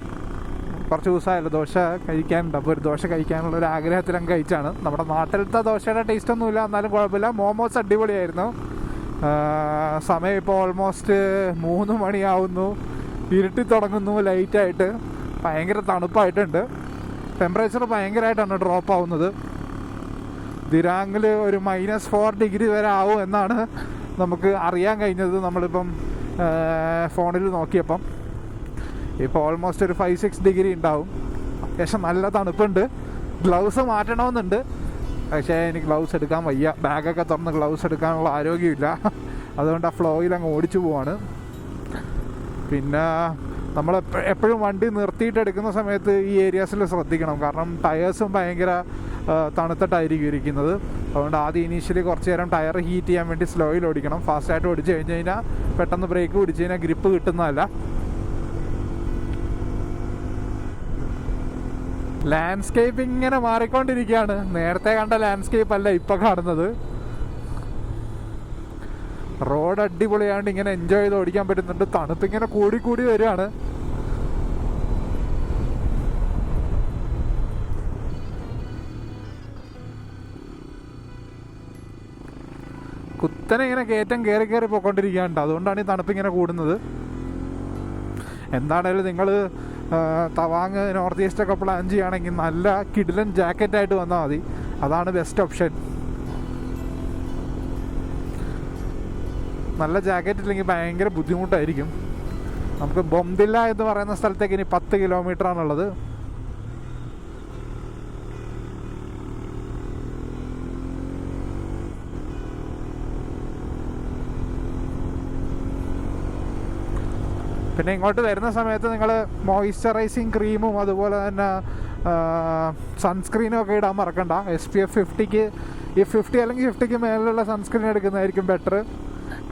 കുറച്ച് ദിവസമായല്ലോ ദോശ കഴിക്കാനുണ്ട്. അപ്പോൾ ഒരു ദോശ കഴിക്കാനുള്ള ഒരു ആഗ്രഹത്തിലങ്ങ് കഴിച്ചാണ്. നമ്മുടെ നാട്ടിലത്തെ ദോശയുടെ ടേസ്റ്റ് ഒന്നുമില്ല, എന്നാലും കുഴപ്പമില്ല. മോമോസ് അടിപൊളിയായിരുന്നു. സമയം ഇപ്പോൾ ഓൾമോസ്റ്റ് 3 മണിയാവുന്നു. ഇരുട്ടി തുടങ്ങുന്നു ലൈറ്റായിട്ട്. ഭയങ്കര തണുപ്പായിട്ടുണ്ട്. ടെമ്പറേച്ചർ ഭയങ്കരമായിട്ടാണ് ഡ്രോപ്പ് ആവുന്നത്. ദിരാങ്ങിൽ ഒരു -4 ഡിഗ്രി വരെ ആവും എന്നാണ് നമുക്ക് അറിയാൻ കഴിഞ്ഞത് നമ്മളിപ്പം ഫോണിൽ നോക്കിയപ്പം. ഇപ്പോൾ ഓൾമോസ്റ്റ് ഒരു 5-6 ഡിഗ്രി ഉണ്ടാവും. അത്യാവശ്യം നല്ല തണുപ്പുണ്ട്. ഗ്ലൗസ് മാറ്റണമെന്നുണ്ട്, പക്ഷേ എനിക്ക് ഗ്ലൗസ് എടുക്കാൻ വയ്യ. ബാഗൊക്കെ തുറന്ന് ഗ്ലൗസ് എടുക്കാനുള്ള ആരോഗ്യമില്ല. അതുകൊണ്ട് ആ ഫ്ലോയിൽ അങ്ങ് ഓടിച്ചു പോവാണ്. പിന്നെ നമ്മൾ എപ്പോഴും വണ്ടി നിർത്തിയിട്ട് എടുക്കുന്ന സമയത്ത് ഈ ഏരിയാസിൽ ശ്രദ്ധിക്കണം. കാരണം ടയേഴ്സും ഭയങ്കര തണുത്തിട്ടായിരിക്കും ഇരിക്കുന്നത്. അതുകൊണ്ട് ആദ്യം ഇനീഷ്യലി കുറച്ച് നേരം ടയർ ഹീറ്റ് ചെയ്യാൻ വേണ്ടി സ്ലോയിൽ ഓടിക്കണം. ഫാസ്റ്റായിട്ട് ഓടിച്ച് കഴിഞ്ഞ് കഴിഞ്ഞാൽ പെട്ടെന്ന് ബ്രേക്ക് പിടിച്ച് കഴിഞ്ഞാൽ ഗ്രിപ്പ് കിട്ടുന്നതല്ല. ലാൻഡ്സ്കേപ്പ് ഇങ്ങനെ മാറിക്കൊണ്ടിരിക്കുകയാണ്. നേരത്തെ കണ്ട ലാൻഡ്സ്കേപ്പ് അല്ല ഇപ്പം കാണുന്നത്. റോഡ് അടിപൊളിയാണ്ട് ഇങ്ങനെ എൻജോയ് ചെയ്ത് ഓടിക്കാൻ പറ്റുന്നുണ്ട്. തണുപ്പിങ്ങനെ കൂടി വരികയാണ്. കുത്തനെ ഇങ്ങനെ കയറ്റം കയറി പോയിക്കൊണ്ടിരിക്കുകയുണ്ട്. അതുകൊണ്ടാണ് ഈ തണുപ്പിങ്ങനെ കൂടുന്നത്. എന്താണേലും നിങ്ങൾ തവാങ് നോർത്ത് ഈസ്റ്റൊക്കെ പ്ലാൻ ചെയ്യുകയാണെങ്കിൽ നല്ല കിടിലൻ ജാക്കറ്റായിട്ട് വന്നാൽ മതി. അതാണ് ബെസ്റ്റ് ഓപ്ഷൻ. നല്ല ജാക്കറ്റ് ഇല്ലെങ്കിൽ ഭയങ്കര ബുദ്ധിമുട്ടായിരിക്കും. നമുക്ക് ബൊംദില്ല എന്ന് പറയുന്ന സ്ഥലത്തേക്ക് ഇനി 10 കിലോമീറ്ററാണുള്ളത്. പിന്നെ ഇങ്ങോട്ട് വരുന്ന സമയത്ത് നിങ്ങൾ മോയ്സ്ചറൈസിങ് ക്രീമും അതുപോലെ തന്നെ സൺസ്ക്രീനും ഒക്കെ ഇടാൻ മറക്കണ്ട. SPF 50 ഈ 50 അല്ലെങ്കിൽ 50ക്ക് മേലുള്ള സൺസ്ക്രീൻ എടുക്കുന്നതായിരിക്കും ബെറ്റർ.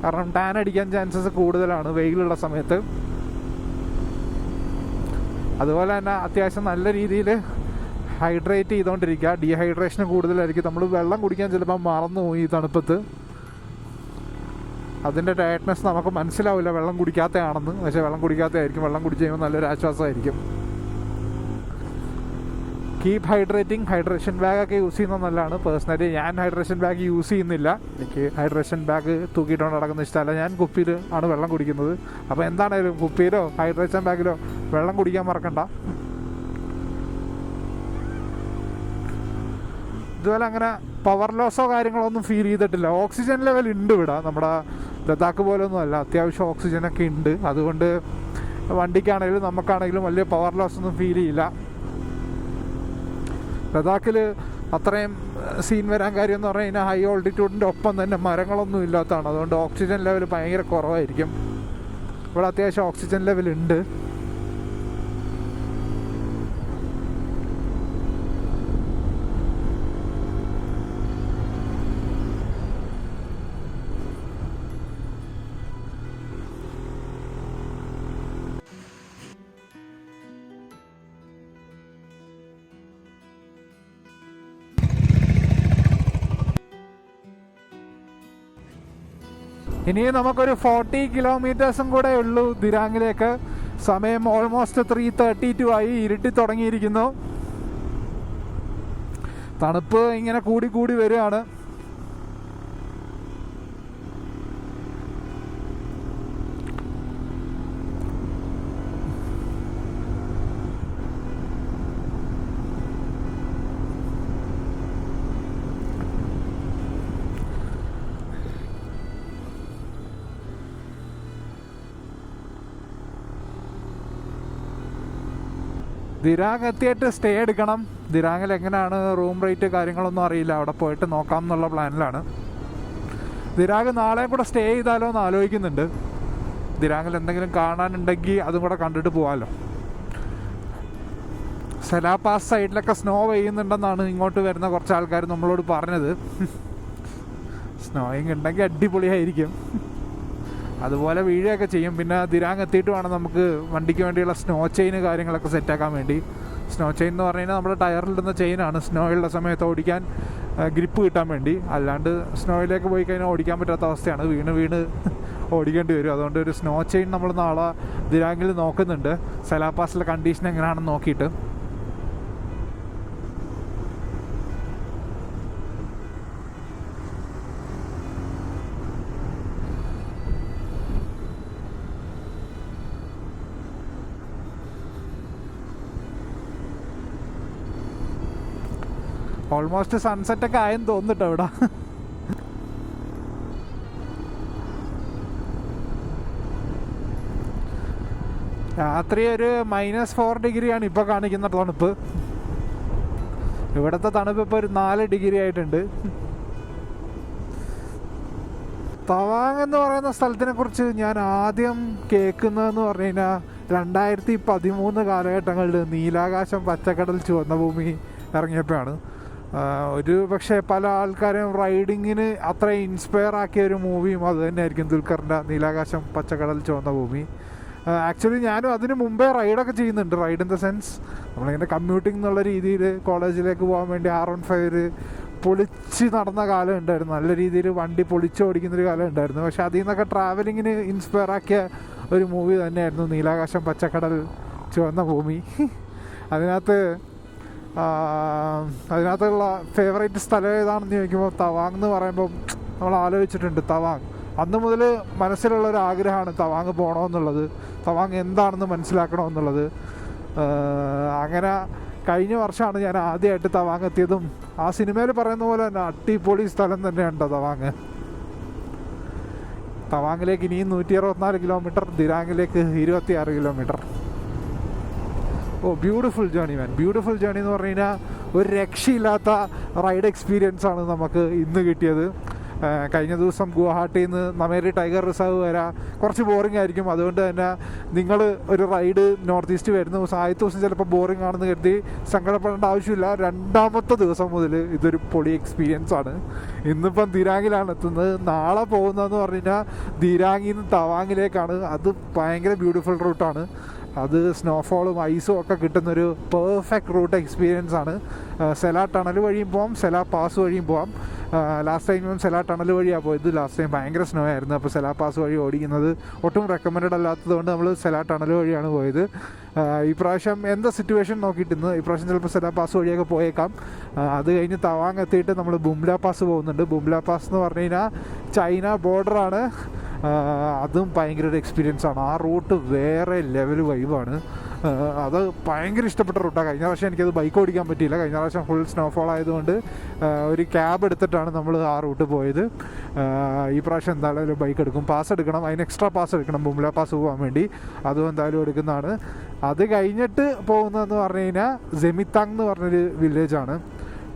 കാരണം ടാൻ അടിക്കാൻ ചാൻസസ് കൂടുതലാണ് വെയിലുള്ള സമയത്ത്. അതുപോലെ തന്നെ അത്യാവശ്യം നല്ല രീതിയിൽ ഹൈഡ്രേറ്റ് ചെയ്തുകൊണ്ടിരിക്കുക. ഡീഹൈഡ്രേഷൻ കൂടുതലായിരിക്കും. നമ്മൾ വെള്ളം കുടിക്കാൻ ചിലപ്പോൾ മറന്നു പോയി ഈ തണുപ്പത്ത്. അതിൻ്റെ ടയർഡ്നെസ് നമുക്ക് മനസ്സിലാവില്ല വെള്ളം കുടിക്കാത്തതാണെന്ന്. പക്ഷേ വെള്ളം കുടിക്കാത്തതായിരിക്കും. വെള്ളം കുടിച്ച് കഴിയുമ്പോൾ നല്ലൊരു ആശ്വാസമായിരിക്കും. Keep hydrating. ഹൈഡ്രേഷൻ ബാഗൊക്കെ യൂസ് ചെയ്യുന്നത് നല്ലതാണ്. പേഴ്സണലി ഞാൻ ഹൈഡ്രേഷൻ ബാഗ് യൂസ് ചെയ്യുന്നില്ല. എനിക്ക് ഹൈഡ്രേഷൻ ബാഗ് തൂക്കിയിട്ടുണ്ട് നടക്കുന്ന ഇഷ്ടമല്ല. ഞാൻ കുപ്പിയിൽ ആണ് വെള്ളം കുടിക്കുന്നത്. അപ്പോൾ എന്താണേലും കുപ്പിയിലോ ഹൈഡ്രേഷൻ ബാഗിലോ വെള്ളം കുടിക്കാൻ മറക്കണ്ട. ഇതുപോലെ അങ്ങനെ പവർ ലോസോ കാര്യങ്ങളോ ഒന്നും ഫീൽ ചെയ്തിട്ടില്ല. ഓക്സിജൻ ലെവൽ ഉണ്ട് ഇവിടെ. നമ്മുടെ ലഡാക്ക് പോലെ ഒന്നും അല്ല, അത്യാവശ്യം ഓക്സിജനൊക്കെ ഉണ്ട്. അതുകൊണ്ട് വണ്ടിക്കാണെങ്കിലും നമുക്കാണെങ്കിലും വലിയ പവർ ലോസ് ഒന്നും ഫീൽ ചെയ്യില്ല. ലഡാക്കിൽ അത്രയും സീൻ വരാൻ കാര്യം എന്ന് പറഞ്ഞു കഴിഞ്ഞാൽ ഹൈ ഓൾട്ടിറ്റ്യൂഡിൻ്റെ ഒപ്പം തന്നെ മരങ്ങളൊന്നും ഇല്ലാത്തതാണ്. അതുകൊണ്ട് ഓക്സിജൻ ലെവൽ ഭയങ്കര കുറവായിരിക്കും. ഇവിടെ അത്യാവശ്യം ഓക്സിജൻ ലെവൽ ഉണ്ട്. ഇനി നമുക്കൊരു 40 കിലോമീറ്റേഴ്സും കൂടെ ഉള്ളൂ ദിരാങ്ങിലേക്ക്. സമയം ഓൾമോസ്റ്റ് 3:32 ആയി. ഇരുട്ടി തുടങ്ങിയിരിക്കുന്നു. തണുപ്പ് ഇങ്ങനെ കൂടി കൂടി വരികയാണ്. ദിരാങ് എത്തിയിട്ട് സ്റ്റേ എടുക്കണം. ദിരാങ്ങിൽ എങ്ങനെയാണ് റൂം റേറ്റ് കാര്യങ്ങളൊന്നും അറിയില്ല. അവിടെ പോയിട്ട് നോക്കാം എന്നുള്ള പ്ലാനിലാണ്. ദിരാങ് നാളെ കൂടെ സ്റ്റേ ചെയ്താലോ എന്ന് ആലോചിക്കുന്നുണ്ട്. ദിരാങ്ങിൽ എന്തെങ്കിലും കാണാനുണ്ടെങ്കിൽ അതും കൂടെ കണ്ടിട്ട് പോകാമല്ലോ. സെലാപാസ് സൈഡിലൊക്കെ സ്നോ പെയ്യുന്നുണ്ടെന്നാണ് ഇങ്ങോട്ട് വരുന്ന കുറച്ച് ആൾക്കാർ നമ്മളോട് പറഞ്ഞത്. സ്നോയിങ് ഉണ്ടെങ്കിൽ അടിപൊളിയായിരിക്കും. അതുപോലെ വീഴുകയൊക്കെ ചെയ്യും. പിന്നെ ദിരാങ് എത്തിയിട്ട് വേണം നമുക്ക് വണ്ടിക്ക് വേണ്ടിയുള്ള സ്നോ ചെയിൻ കാര്യങ്ങളൊക്കെ സെറ്റാക്കാൻ വേണ്ടി. സ്നോ ചെയിൻ എന്ന് പറഞ്ഞു കഴിഞ്ഞാൽ നമ്മുടെ ടയറിലിടുന്ന ചെയിനാണ്. സ്നോയുള്ള സമയത്ത് ഓടിക്കാൻ ഗ്രിപ്പ് കിട്ടാൻ വേണ്ടി. അല്ലാണ്ട് സ്നോയിലേക്ക് പോയി കഴിഞ്ഞാൽ ഓടിക്കാൻ പറ്റാത്ത അവസ്ഥയാണ്. വീണ് ഓടിക്കേണ്ടി വരും. അതുകൊണ്ട് ഒരു സ്നോ ചെയിൻ നമ്മൾ നാളെ ദിരാങ്ങിൽ നോക്കുന്നുണ്ട്. സെലാപാസിലെ കണ്ടീഷൻ എങ്ങനെയാണെന്ന് നോക്കിയിട്ട്. ഓൾമോസ്റ്റ് സൺസെറ്റൊക്കെ ആയെന്ന് തോന്നിട്ടോ ഇവിടെ. രാത്രി ഒരു -4 ഡിഗ്രിയാണ് ഇപ്പോൾ കാണിക്കുന്ന തണുപ്പ്. ഇവിടുത്തെ തണുപ്പ് ഇപ്പോൾ ഒരു 4 ഡിഗ്രി ആയിട്ടുണ്ട്. തവാങ് എന്ന് പറയുന്ന സ്ഥലത്തിനെ കുറിച്ച് ഞാൻ ആദ്യം കേൾക്കുന്നതെന്ന് പറഞ്ഞു കഴിഞ്ഞാൽ 2013 കാലഘട്ടങ്ങളിൽ നീലാകാശം പച്ചക്കടൽ ചുവന്ന ഭൂമി ഇറങ്ങിയപ്പോഴാണ്. ഒരു പക്ഷേ പല ആൾക്കാരും റൈഡിങ്ങിന് അത്ര ഇൻസ്പയർ ആക്കിയ ഒരു മൂവിയും അത് തന്നെയായിരിക്കും ദുൽഖറിൻ്റെ നീലാകാശം പച്ചക്കടൽ ചുവന്ന ഭൂമി. ആക്ച്വലി ഞാനും അതിന് മുമ്പേ റൈഡൊക്കെ ചെയ്യുന്നുണ്ട്. റൈഡ് ഇൻ ദ സെൻസ് നമ്മളിങ്ങനെ കമ്മ്യൂട്ടിംഗ് എന്നുള്ള രീതിയിൽ കോളേജിലേക്ക് പോകാൻ വേണ്ടി R15 പൊളിച്ച് നടന്ന കാലം ഉണ്ടായിരുന്നു. നല്ല രീതിയിൽ വണ്ടി പൊളിച്ചോടിക്കുന്നൊരു കാലം ഉണ്ടായിരുന്നു. പക്ഷെ അതിൽ നിന്നൊക്കെ ട്രാവലിങ്ങിന് ഇൻസ്പയർ ആക്കിയ ഒരു മൂവി തന്നെയായിരുന്നു നീലാകാശം പച്ചക്കടൽ ചുവന്ന ഭൂമി. അതിനകത്തുള്ള ഫേവറേറ്റ് സ്ഥലം ഏതാണെന്ന് ചോദിക്കുമ്പോൾ തവാങ് എന്ന് പറയുമ്പോൾ നമ്മൾ ആലോചിച്ചിട്ടുണ്ട്. തവാങ് അന്ന് മുതൽ മനസ്സിലുള്ളൊരു ആഗ്രഹമാണ് തവാങ് പോകണമെന്നുള്ളത്, തവാങ് എന്താണെന്ന് മനസ്സിലാക്കണമെന്നുള്ളത്. അങ്ങനെ കഴിഞ്ഞ വർഷമാണ് ഞാൻ ആദ്യമായിട്ട് തവാങ് എത്തിയതും. ആ സിനിമയിൽ പറയുന്ന പോലെ തന്നെ അടിപൊളി സ്ഥലം തന്നെയുണ്ട് തവാങ്. തവാങ്ങിലേക്ക് ഇനിയും 164 കിലോമീറ്റർ, ദിരാങ്ങിലേക്ക് 26 കിലോമീറ്റർ. ബ്യൂട്ടിഫുൾ ജേണി മാൻ. ബ്യൂട്ടിഫുൾ ജേണി എന്ന് പറഞ്ഞു കഴിഞ്ഞാൽ ഒരു രക്ഷയില്ലാത്ത റൈഡ് എക്സ്പീരിയൻസ് ആണ് നമുക്ക് ഇന്ന് കിട്ടിയത്. കഴിഞ്ഞ ദിവസം ഗുവാഹട്ടിയിൽ നിന്ന് നമേരി ടൈഗർ റിസർവ് വരെ കുറച്ച് ബോറിംഗ് ആയിരിക്കും. അതുകൊണ്ട് തന്നെ നിങ്ങൾ ഒരു റൈഡ് നോർത്ത് ഈസ്റ്റ് വരുന്ന ദിവസം ആദ്യത്തെ ദിവസം ചിലപ്പോൾ ബോറിംഗ് ആണെന്ന് കരുതി സങ്കടപ്പെടേണ്ട ആവശ്യമില്ല. രണ്ടാമത്തെ ദിവസം മുതൽ ഇതൊരു പൊളി എക്സ്പീരിയൻസ് ആണ്. ഇന്നിപ്പം ദിരാങ്ങിലാണ് എത്തുന്നത്. നാളെ പോകുന്നതെന്ന് പറഞ്ഞു കഴിഞ്ഞാൽ ദിരാങ്ങിൽ നിന്ന് തവാങ്ങിലേക്കാണ്. അത് ഭയങ്കര ബ്യൂട്ടിഫുൾ റൂട്ടാണ്. അത് സ്നോഫോളും ഐസും ഒക്കെ കിട്ടുന്നൊരു പെർഫെക്റ്റ് റൂട്ട് എക്സ്പീരിയൻസ് ആണ്. സെലാ ടണൽ വഴിയും പോകാം, സെലാ പാസ് വഴിയും പോകാം. ലാസ്റ്റ് ടൈം സെലാ ടണൽ വഴിയാണ് പോയത്. ലാസ്റ്റ് ടൈം ഭയങ്കര സ്നോ ആയിരുന്നു. അപ്പോൾ സെലാ പാസ് വഴി ഓടിക്കുന്നത് ഒട്ടും റെക്കമെൻഡ് അല്ലാത്തതുകൊണ്ട് നമ്മൾ സെലാ ടണൽ വഴിയാണ് പോയത്. ഈ പ്രാവശ്യം എന്താ സിറ്റുവേഷൻ നോക്കിയിട്ടിന്ന് ഈ പ്രാവശ്യം ചിലപ്പോൾ സെലാ പാസ് വഴിയൊക്കെ പോയേക്കാം. അത് കഴിഞ്ഞ് തവാങ് എത്തിയിട്ട് നമ്മൾ ബുംല പാസ് പോകുന്നുണ്ട്. ബുംല പാസ് എന്ന് പറഞ്ഞു കഴിഞ്ഞാൽ ചൈന ബോർഡറാണ്. അതും ഭയങ്കര ഒരു എക്സ്പീരിയൻസ് ആണ്. ആ റൂട്ട് വേറെ ലെവൽ വൈബാണ്. അത് ഭയങ്കര ഇഷ്ടപ്പെട്ട റൂട്ടാണ്. കഴിഞ്ഞ പ്രാവശ്യം എനിക്കത് ബൈക്ക് ഓടിക്കാൻ പറ്റിയില്ല. കഴിഞ്ഞ പ്രാവശ്യം ഫുൾ സ്നോഫോൾ ആയതുകൊണ്ട് ഒരു ക്യാബ് എടുത്തിട്ടാണ് നമ്മൾ ആ റൂട്ട് പോയത്. ഈ പ്രാവശ്യം എന്തായാലും ബൈക്ക് എടുക്കും. പാസ് എടുക്കണം, അതിന് എക്സ്ട്രാ പാസ് എടുക്കണം ബുംല പാസ് പോകാൻ വേണ്ടി. അതും എന്തായാലും എടുക്കുന്നതാണ്. അത് കഴിഞ്ഞിട്ട് പോകുന്നതെന്ന് പറഞ്ഞു കഴിഞ്ഞാൽ സെമിത്താങ് എന്ന് പറഞ്ഞൊരു വില്ലേജാണ്.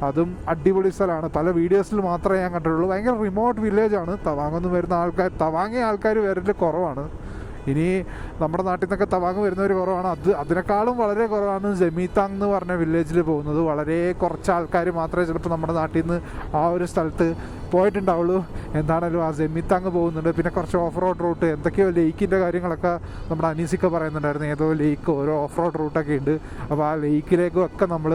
അതും അടിപൊളി സ്ഥലമാണ്. പല വീഡിയോസിൽ മാത്രമേ ഞാൻ കണ്ടിട്ടുള്ളൂ. ഭയങ്കര റിമോട്ട് വില്ലേജാണ്. തവാങ്ങൊന്നും വരുന്ന തവാങ്ങിയ ആൾക്കാർ വരൽ കുറവാണ്. ഇനി നമ്മുടെ നാട്ടിൽ നിന്നൊക്കെ തവാങ് വരുന്നവർ കുറവാണ്. അതിനേക്കാളും വളരെ കുറവാണ് സെമിത്താങ് എന്ന് പറഞ്ഞ വില്ലേജിൽ പോകുന്നത്. വളരെ കുറച്ച് ആൾക്കാർ മാത്രമേ ചിലപ്പോൾ നമ്മുടെ നാട്ടിൽ നിന്ന് ആ ഒരു സ്ഥലത്ത് പോയിട്ടുണ്ടാവുള്ളൂ. എന്താണേലും ആ സെമിത്താങ് പോകുന്നുണ്ട്. പിന്നെ കുറച്ച് ഓഫ് റോഡ് റൂട്ട്, എന്തൊക്കെയോ ലേക്കിൻ്റെ കാര്യങ്ങളൊക്കെ നമ്മുടെ അനീസിക്ക പറയുന്നുണ്ടായിരുന്നു. ഏതോ ലേക്ക് ഓരോ ഓഫ് റോഡ് റൂട്ടൊക്കെ ഉണ്ട്. അപ്പോൾ ആ ലേക്കിലേക്കും ഒക്കെ നമ്മൾ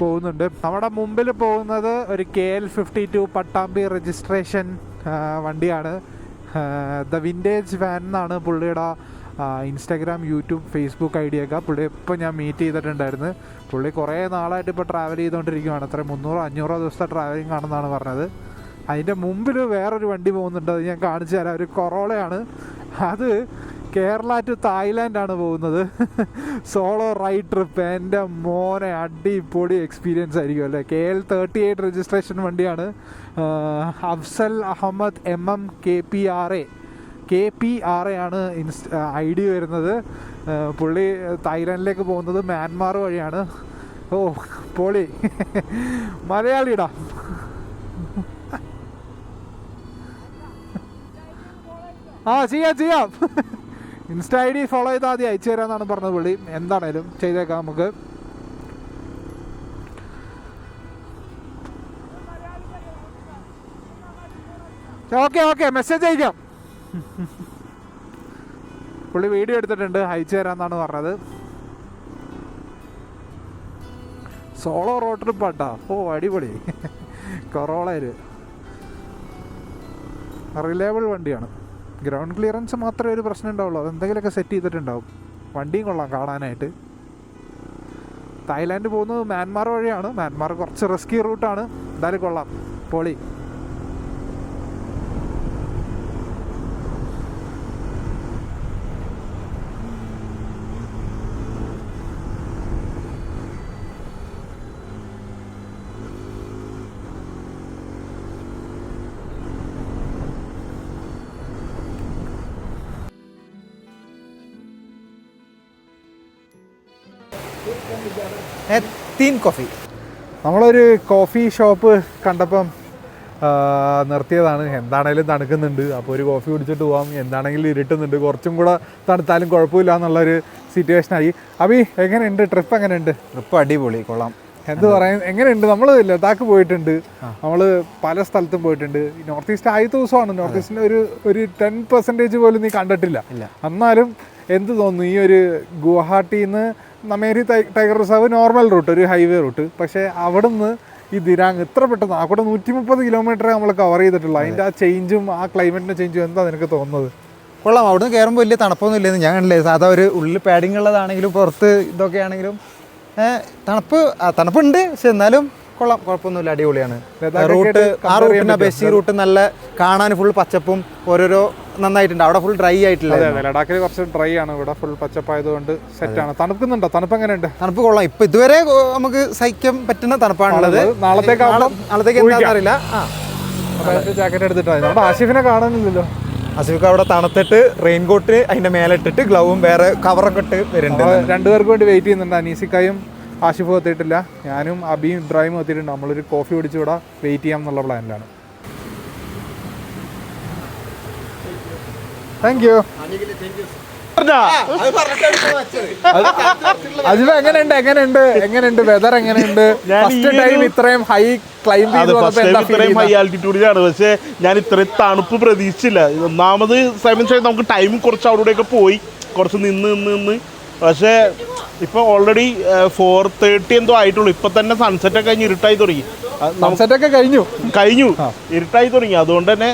പോകുന്നുണ്ട്. നമ്മുടെ മുമ്പിൽ പോകുന്നത് ഒരു KL52 പട്ടാമ്പി രജിസ്ട്രേഷൻ വണ്ടിയാണ്. ദ വിൻറ്റേജ് വാൻ എന്നാണ് പുള്ളിയുടെ ഇൻസ്റ്റാഗ്രാം, യൂട്യൂബ്, ഫേസ്ബുക്ക് ID ഒക്കെ. പുള്ളി ഇപ്പോൾ ഞാൻ മീറ്റ് ചെയ്തിട്ടുണ്ടായിരുന്നു. പുള്ളി കുറേ നാളായിട്ട് ഇപ്പോൾ ട്രാവൽ ചെയ്തുകൊണ്ടിരിക്കുകയാണ്. അത്ര 300-500 ദിവസത്തെ ട്രാവലിംഗ് ആണെന്നാണ് പറഞ്ഞത്. അതിൻ്റെ മുമ്പിൽ വേറൊരു വണ്ടി പോകുന്നുണ്ട്. അത് ഞാൻ കാണിച്ചു തരാം. ഒരു കൊറോളയാണ്. അത് കേരള ടു തായ്ലാൻഡാണ് പോകുന്നത്. Solo ride trip. എൻ്റെ മോനെ അടിപൊളി എക്സ്പീരിയൻസ് ആയിരിക്കും അല്ലേ. KL38 രജിസ്ട്രേഷൻ വണ്ടിയാണ്. അഫ്സൽ അഹമ്മദ് MM KPRA ആണ് ID വരുന്നത്. പുള്ളി തായ്ലാൻഡിലേക്ക് പോകുന്നത് മ്യാൻമാർ വഴിയാണ്. ഓ പൊളി. മലയാളിടാ. ചെയ്യാം. ഇൻസ്റ്റ ID ഫോളോ ചെയ്താൽ ആദ്യം അയച്ചു തരാമെന്നാണ് പറഞ്ഞത് പുള്ളി. എന്താണേലും ചെയ്തേക്കാം നമുക്ക്. ഓക്കെ മെസ്സേജ് അയക്കാം. പുള്ളി വീഡിയോ എടുത്തിട്ടുണ്ട്, അയച്ചു തരാമെന്നാണ് പറഞ്ഞത്. സോളോ റോഡ് ട്രിപ്പ് ആട്ടാ. ഓ അടിപൊളി. കൊറോളയിൽ റിലയബിൾ വണ്ടിയാണ്. ഗ്രൗണ്ട് ക്ലിയറൻസ് മാത്രമേ ഒരു പ്രശ്നം ഉണ്ടാവുള്ളൂ. അതെന്തെങ്കിലുമൊക്കെ സെറ്റ് ചെയ്തിട്ടുണ്ടാവും. വണ്ടിയും കൊള്ളാം കാണാനായിട്ട്. തായ്ലാൻഡ് പോകുന്നത് മ്യാൻമാർ വഴിയാണ്. മ്യാൻമാർ കുറച്ച് റിസ്കി റൂട്ടാണ്. എന്തായാലും കൊള്ളാം, പൊളി. നമ്മളൊരു കോഫി ഷോപ്പ് കണ്ടപ്പം നിർത്തിയതാണ്. എന്താണേലും തണുക്കുന്നുണ്ട്, അപ്പോൾ ഒരു കോഫി കുടിച്ചിട്ട് പോകാം. എന്താണെങ്കിലും ഇരുട്ടുന്നുണ്ട്, കുറച്ചും കൂടെ തണുത്താലും കുഴപ്പമില്ല എന്നുള്ളൊരു സിറ്റുവേഷനായി. അബി എങ്ങനെയുണ്ട് ട്രിപ്പ്? എങ്ങനെയുണ്ട്? ട്രിപ്പ് അടിപൊളി, കൊള്ളാം. എന്ത് പറയാൻ, എങ്ങനെയുണ്ട്? നമ്മൾ ലഡാക്ക് പോയിട്ടുണ്ട്, നമ്മൾ പല സ്ഥലത്തും പോയിട്ടുണ്ട്. നോർത്ത് ഈസ്റ്റ് ആദ്യത്തെ ദിവസമാണ്. നോർത്ത് ഈസ്റ്റിൻ്റെ ഒരു 10% പോലും നീ കണ്ടിട്ടില്ല. എന്നാലും എന്ത് തോന്നുന്നു ഈ ഒരു ഗുവാഹട്ടിയിൽ നിന്ന് Nameri tiger reserve normal route, ഒരു ഹൈവേ റൂട്ട്. പക്ഷേ അവിടെ നിന്ന് ഈ ദിരാങ് ഇത്ര പെട്ടെന്ന് ആ കൂടെ 130 കിലോമീറ്റർ നമ്മൾ കവർ ചെയ്തിട്ടുള്ളൂ. അതിൻ്റെ ആ ചേഞ്ചും ആ ക്ലൈമറ്റിൻ്റെ ചേഞ്ചും എന്താ നിനക്ക് തോന്നുന്നത്? കൊള്ളാം. അവിടുന്ന് കയറുമ്പോൾ വലിയ തണുപ്പൊന്നും ഇല്ലെന്ന് ഞാൻ കണ്ടില്ലേ. സാധാ ഒരു ഉള്ളിൽ പാഡിങ് ഉള്ളതാണെങ്കിലും പുറത്ത് ഇതൊക്കെ ആണെങ്കിലും തണുപ്പുണ്ട്. പക്ഷെ എന്നാലും കൊള്ളാം, കുഴപ്പമൊന്നുമില്ല, അടിപൊളിയാണ് റൂട്ട്. ആ റൂട്ടിന് അപേക്ഷിച്ച് റൂട്ട് നല്ല കാണാൻ ഫുൾ പച്ചപ്പും ഓരോരോ നന്നായിട്ടുണ്ട്. അവിടെ ഫുൾ ഡ്രൈ ആയിട്ടില്ല. ലഡാക്കിൽ കുറച്ച് ഡ്രൈ ആണ്, ഇവിടെ ഫുൾ പച്ചപ്പായതുകൊണ്ട് സെറ്റാണ്. തണുക്കുന്നുണ്ടോ? തണുപ്പ് എങ്ങനെയുണ്ട്? തണുപ്പ് കൊള്ളാം. ഇപ്പൊ ഇതുവരെ നമുക്ക് സഹിക്കാൻ പറ്റുന്ന തണുപ്പാണുള്ളത്. നാളത്തേക്ക് എന്താണെന്ന് അറിയില്ല. ജാക്കറ്റ് എടുത്തിട്ടാണ്. നമ്മുടെ ആസിഫിനെ കാണാനില്ലല്ലോ. ആസിഫിക്ക് അവിടെ തണുത്തിട്ട് റെയിൻകോട്ട് അതിന്റെ മേലെ ഇട്ടിട്ട് ഗ്ലൗവും വേറെ കവറൊക്കെ ഇട്ട് വരുന്നുണ്ട്. രണ്ടുപേർക്ക് വേണ്ടി വെയിറ്റ് ചെയ്യുന്നുണ്ട്. അനീസിക്കായും ആഷിഫും എത്തിയിട്ടില്ല. ഞാനും അബിയും ഇബ്രാഹിമും എത്തിയിട്ടുണ്ട്. നമ്മളൊരു കോഫി കുടിച്ച് ഇവിടെ വെയിറ്റ് ചെയ്യാം എന്നുള്ള പ്ലാനിലാണ്. Thank you. അജിബ എങ്ങനെയുണ്ട് വെതർ? എങ്ങനെയുണ്ട്? ഫസ്റ്റ് ടൈം ഇത്രയും ഹൈ ക്ലൈംബ് ഇത്രയും ഹൈ ആൾട്ടിറ്റ്യൂഡിലാണ്. പക്ഷെ ഞാൻ ഇത്രയും തണുപ്പ് പ്രതീക്ഷിച്ചില്ല. ഒന്നാമത് നമുക്ക് ടൈം കുറച്ച് അവിടെയൊക്കെ പോയി കുറച്ച് നിന്ന് പക്ഷേ ഇപ്പോൾ ഓൾറെഡി 4:30 എന്തോ ആയിട്ടുള്ളൂ. ഇപ്പം തന്നെ സൺസെറ്റ് ഒക്കെ കഴിഞ്ഞ് ഇരുട്ടായി തുടങ്ങി. സൺസെറ്റ് ഒക്കെ കഴിഞ്ഞു ഇരുട്ടായി തുടങ്ങി. അതുകൊണ്ട് തന്നെ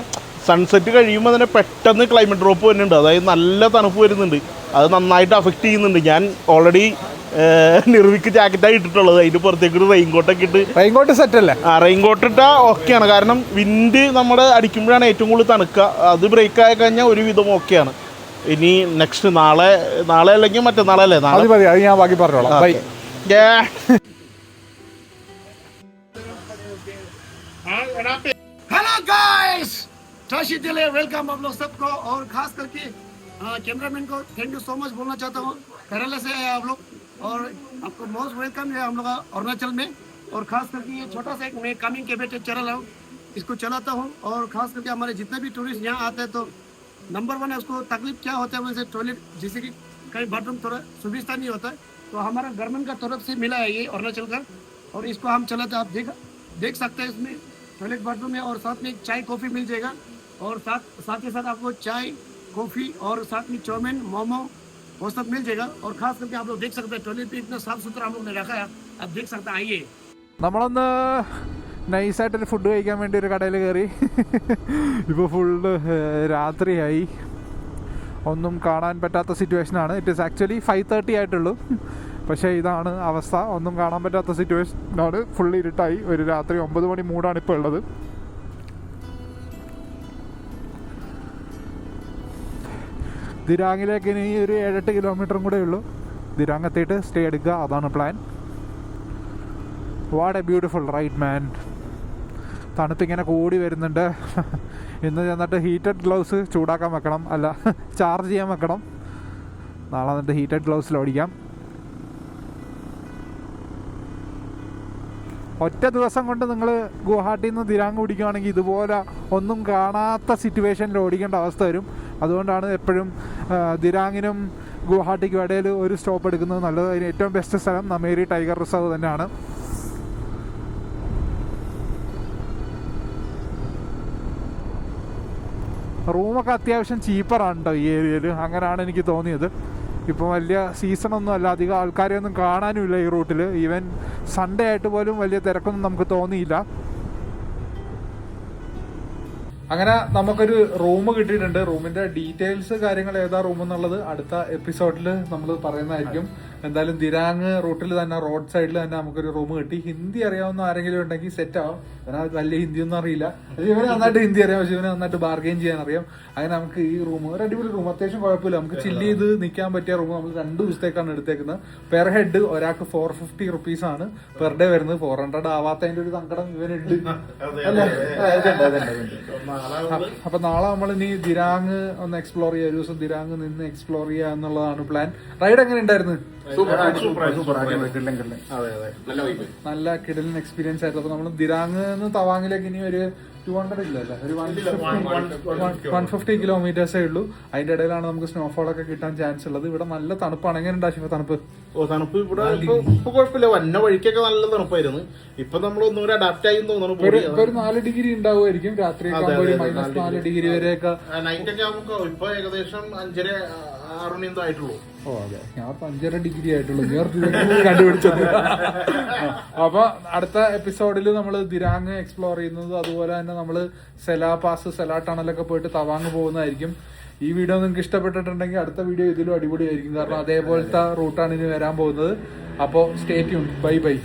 സൺസെറ്റ് കഴിയുമ്പോൾ തന്നെ പെട്ടെന്ന് ക്ലൈമറ്റ് ഡ്രോപ്പ് വരുന്നുണ്ട്. അതായത് നല്ല തണുപ്പ് വരുന്നുണ്ട്. അത് നന്നായിട്ട് അഫക്റ്റ് ചെയ്യുന്നുണ്ട്. ഞാൻ ഓൾറെഡി നിർവിക്ക് ജാക്കറ്റായി ഇട്ടിട്ടുള്ളത്. അതിൻ്റെ പുറത്തേക്ക് ഒരു റെയിൻകോട്ടൊക്കെ ഇട്ട്. റെയിൻകോട്ട് സെറ്റ് അല്ലേ? റെയിൻകോട്ട് ഇട്ടാൽ ഓക്കെയാണ്. കാരണം വിൻഡ് നമ്മുടെ അടിക്കുമ്പോഴാണ് ഏറ്റവും കൂടുതൽ തണുക്കുക. അത് ബ്രേക്ക് ആയി കഴിഞ്ഞാൽ ഒരുവിധം ഓക്കെയാണ്. ഇനി നെക്സ്റ്റ് നാളെ അല്ലെങ്കിൽ മറ്റന്നാളല്ലേ? നാളെ മതി, അത് ഞാൻ ബാക്കി പറഞ്ഞോളാം. ബൈ. हेलो गाइस, ट्रशी दिले वेलकम आप लोग सबको, और खास करके कैमरामैन को थैंक यू सो मच बोलना चाहता हूँ। केरला से आए आप लोग और आपको मोस्ट वेलकम है हम लोग अरुणाचल में। और खास करके ये छोटा सा एक मैं कमिंग के बेटे चला रहा हूँ, इसको चलाता हूँ। और खास करके हमारे जितने भी टूरिस्ट यहाँ आते हैं तो नंबर 1 है उसको तकलीफ क्या होता है वैसे टॉयलेट, जैसे कि कहीं बाथरूम थोड़ा सुविधा नहीं होता है, तो हमारा गवर्नमेंट का तरफ से मिला है ये अरुणाचल का, और इसको हम चलाते हैं। आप देख सकते हैं इसमें टॉयलेट बाथरूम है, और साथ में चाय कॉफ़ी मिल जाएगा, और साथ के साथ आपको चाय कॉफ़ी और साथ में चाउमीन मोमो वो सब मिल जाएगा। और खास करके आप लोग देख सकते हैं टॉयलेट भी इतना साफ सुथरा हम लोग ने रखा है, आप देख सकते हैं। आइए നമ്മളൊന്ന് നൈസായിട്ടൊരു ഫുഡ് കഴിക്കാൻ വേണ്ടി ഒരു കടയിൽ കയറി. ഇപ്പോൾ ഫുള്ള് രാത്രിയായി, ഒന്നും കാണാൻ പറ്റാത്ത സിറ്റുവേഷനാണ്. ഇറ്റ് ഈസ് ആക്ച്വലി 5:30 ആയിട്ടുള്ളൂ. പക്ഷേ ഇതാണ് അവസ്ഥ, ഒന്നും കാണാൻ പറ്റാത്ത സിറ്റുവേഷനാണ്. ഫുള്ള് ഇരുട്ടായി. ഒരു രാത്രി 9 മണി മൂടാണ് ഇപ്പോൾ ഉള്ളത്. ദിരാങ്ങിലേക്ക് ഇനി ഒരു 7-8 കിലോമീറ്ററും കൂടെ ഉള്ളൂ. ദിരാങ് എത്തിയിട്ട് സ്റ്റേ എടുക്കുക, അതാണ് plan. What a beautiful ride man. തണുപ്പിങ്ങനെ കൂടി വരുന്നുണ്ട്. ഇന്ന് ചെന്നിട്ട് ഹീറ്റഡ് ഗ്ലൗസ് ചൂടാക്കാൻ വെക്കണം, അല്ല ചാർജ് ചെയ്യാൻ വെക്കണം. നാളെ എന്നിട്ട് ഹീറ്റഡ് ഗ്ലൗസിൽ ഓടിക്കാം. ഒറ്റ ദിവസം കൊണ്ട് നിങ്ങൾ ഗുവാഹട്ടിയിൽ നിന്ന് ദിരാങ് ഓടിക്കുകയാണെങ്കിൽ ഇതുപോലെ ഒന്നും കാണാത്ത സിറ്റുവേഷനിൽ ഓടിക്കേണ്ട അവസ്ഥ വരും. അതുകൊണ്ടാണ് എപ്പോഴും ദിരാങ്ങിനും ഗുവാഹട്ടിക്കും ഇടയിൽ ഒരു സ്റ്റോപ്പ് എടുക്കുന്നത് നല്ലത്. അതിന് ഏറ്റവും ബെസ്റ്റ് സ്ഥലം നമേരി ടൈഗർ റിസർവ് തന്നെയാണ്. റൂമൊക്കെ അത്യാവശ്യം ചീപ്പറാണ് കേട്ടോ ഈ ഏരിയയിൽ, അങ്ങനെയാണ് എനിക്ക് തോന്നിയത്. ഇപ്പോൾ വലിയ സീസണൊന്നും അല്ല, അധികം ആൾക്കാരെയൊന്നും കാണാനുമില്ല ഈ റൂട്ടിൽ. ഈവൻ സൺഡേ ആയിട്ട് പോലും വലിയ തിരക്കൊന്നും നമുക്ക് തോന്നിയില്ല. അങ്ങനെ നമുക്കൊരു റൂം കിട്ടിയിട്ടുണ്ട്. റൂമിൻ്റെ ഡീറ്റെയിൽസ് കാര്യങ്ങൾ ഏതാ റൂം എന്നുള്ളത് അടുത്ത എപ്പിസോഡിൽ നമ്മൾ പറയുന്നതായിരിക്കും. എന്തായാലും ദിരാങ് റൂട്ടിൽ തന്നെ റോഡ് സൈഡിൽ തന്നെ നമുക്കൊരു റൂം കിട്ടി. ഹിന്ദി അറിയാവുന്ന ആരെങ്കിലും ഉണ്ടെങ്കിൽ സെറ്റ് ആവും. എന്നാൽ വലിയ ഹിന്ദിയൊന്നും അറിയില്ല. ഇവന് നന്നായിട്ട് ഹിന്ദി അറിയാം, പക്ഷെ ഇവന് നന്നായിട്ട് ബാർഗെയിൻ ചെയ്യാൻ അറിയാം. അങ്ങനെ നമുക്ക് ഈ റൂം ഒരു അടിപൊളി റൂം, അത്യാവശ്യം കുഴപ്പമില്ല. നമുക്ക് ചില്ല് ചെയ്ത് നിൽക്കാൻ പറ്റിയ റൂം നമ്മൾ 2 ദിവസത്തേക്കാണ് എടുത്തേക്കുന്നത്. പെർ ഹെഡ് ഒരാൾക്ക് 450 റുപ്പീസാണ് പെർ ഡേ വരുന്നത്. 400 ആവാത്തതിൻ്റെ ഒരു സങ്കടം ഇവനുണ്ട് അല്ലേ? അപ്പൊ നാളെ നമ്മൾ ഇനി ദിരാങ് ഒന്ന് എക്സ്പ്ലോർ ചെയ്യുക. ഒരു ദിവസം ദിരാങ് നിന്ന് എക്സ്പ്ലോർ ചെയ്യുക എന്നുള്ളതാണ് പ്ലാൻ. റൈഡ് എങ്ങനെ ഉണ്ടായിരുന്നു? നല്ല കിടലിൻ എക്സ്പീരിയൻസ് ആയിരുന്നു. അപ്പൊ നമ്മൾ ദിരാങ് തവാങ്ങിലേക്ക് ഇനി ഒരു 200 ഇല്ലല്ലേ, ഒരു 150 കിലോമീറ്റേഴ്സേ ഉള്ളൂ. അതിന്റെ ഇടയിലാണ് നമുക്ക് സ്നോഫോൾ ഒക്കെ കിട്ടാൻ ചാൻസ് ഉള്ളത്. ഇവിടെ നല്ല തണുപ്പാണ്. എങ്ങനെ ഉണ്ടാവും തണുപ്പ്? തണുപ്പ് ഇവിടെ ഇപ്പൊ കുഴപ്പമില്ല. വന്ന വഴിക്കൊക്കെ നല്ല തണുപ്പായിരുന്നു. ഇപ്പൊ നമ്മൾ ഒന്നുകൂടെ അഡാപ്റ്റ് ആയി തോന്നുന്നു. ഒരു 4 ഡിഗ്രി ഉണ്ടാവുമായിരിക്കും രാത്രി, -4 ഡിഗ്രി വരെയൊക്കെ. നൈറ്റ് ഒക്കെ നമുക്ക് ഇപ്പൊ ഏകദേശം 5:30-6 മണി എന്തോ ആയിട്ടുള്ളൂ. ഓ അതെ, ഞാൻ 5.5 ഡിഗ്രി ആയിട്ടുള്ളൂ. കണ്ടുപിടിച്ചത്. അപ്പൊ അടുത്ത എപ്പിസോഡിൽ നമ്മൾ ദിരാങ് എക്സ്പ്ലോർ ചെയ്യുന്നത്, അതുപോലെ തന്നെ നമ്മൾ സെലാ പാസ്, സെലാ ടണലൊക്കെ പോയിട്ട് തവാങ് പോകുന്നതായിരിക്കും. ഈ വീഡിയോ നിങ്ങൾക്ക് ഇഷ്ടപ്പെട്ടിട്ടുണ്ടെങ്കിൽ അടുത്ത വീഡിയോ ഇതിലും അടിപൊളിയായിരിക്കും. കാരണം അതേപോലത്തെ റൂട്ടാണ് ഇനി വരാൻ പോകുന്നത്. അപ്പോൾ സ്റ്റേ ട്യൂൺഡ്. Bye bye.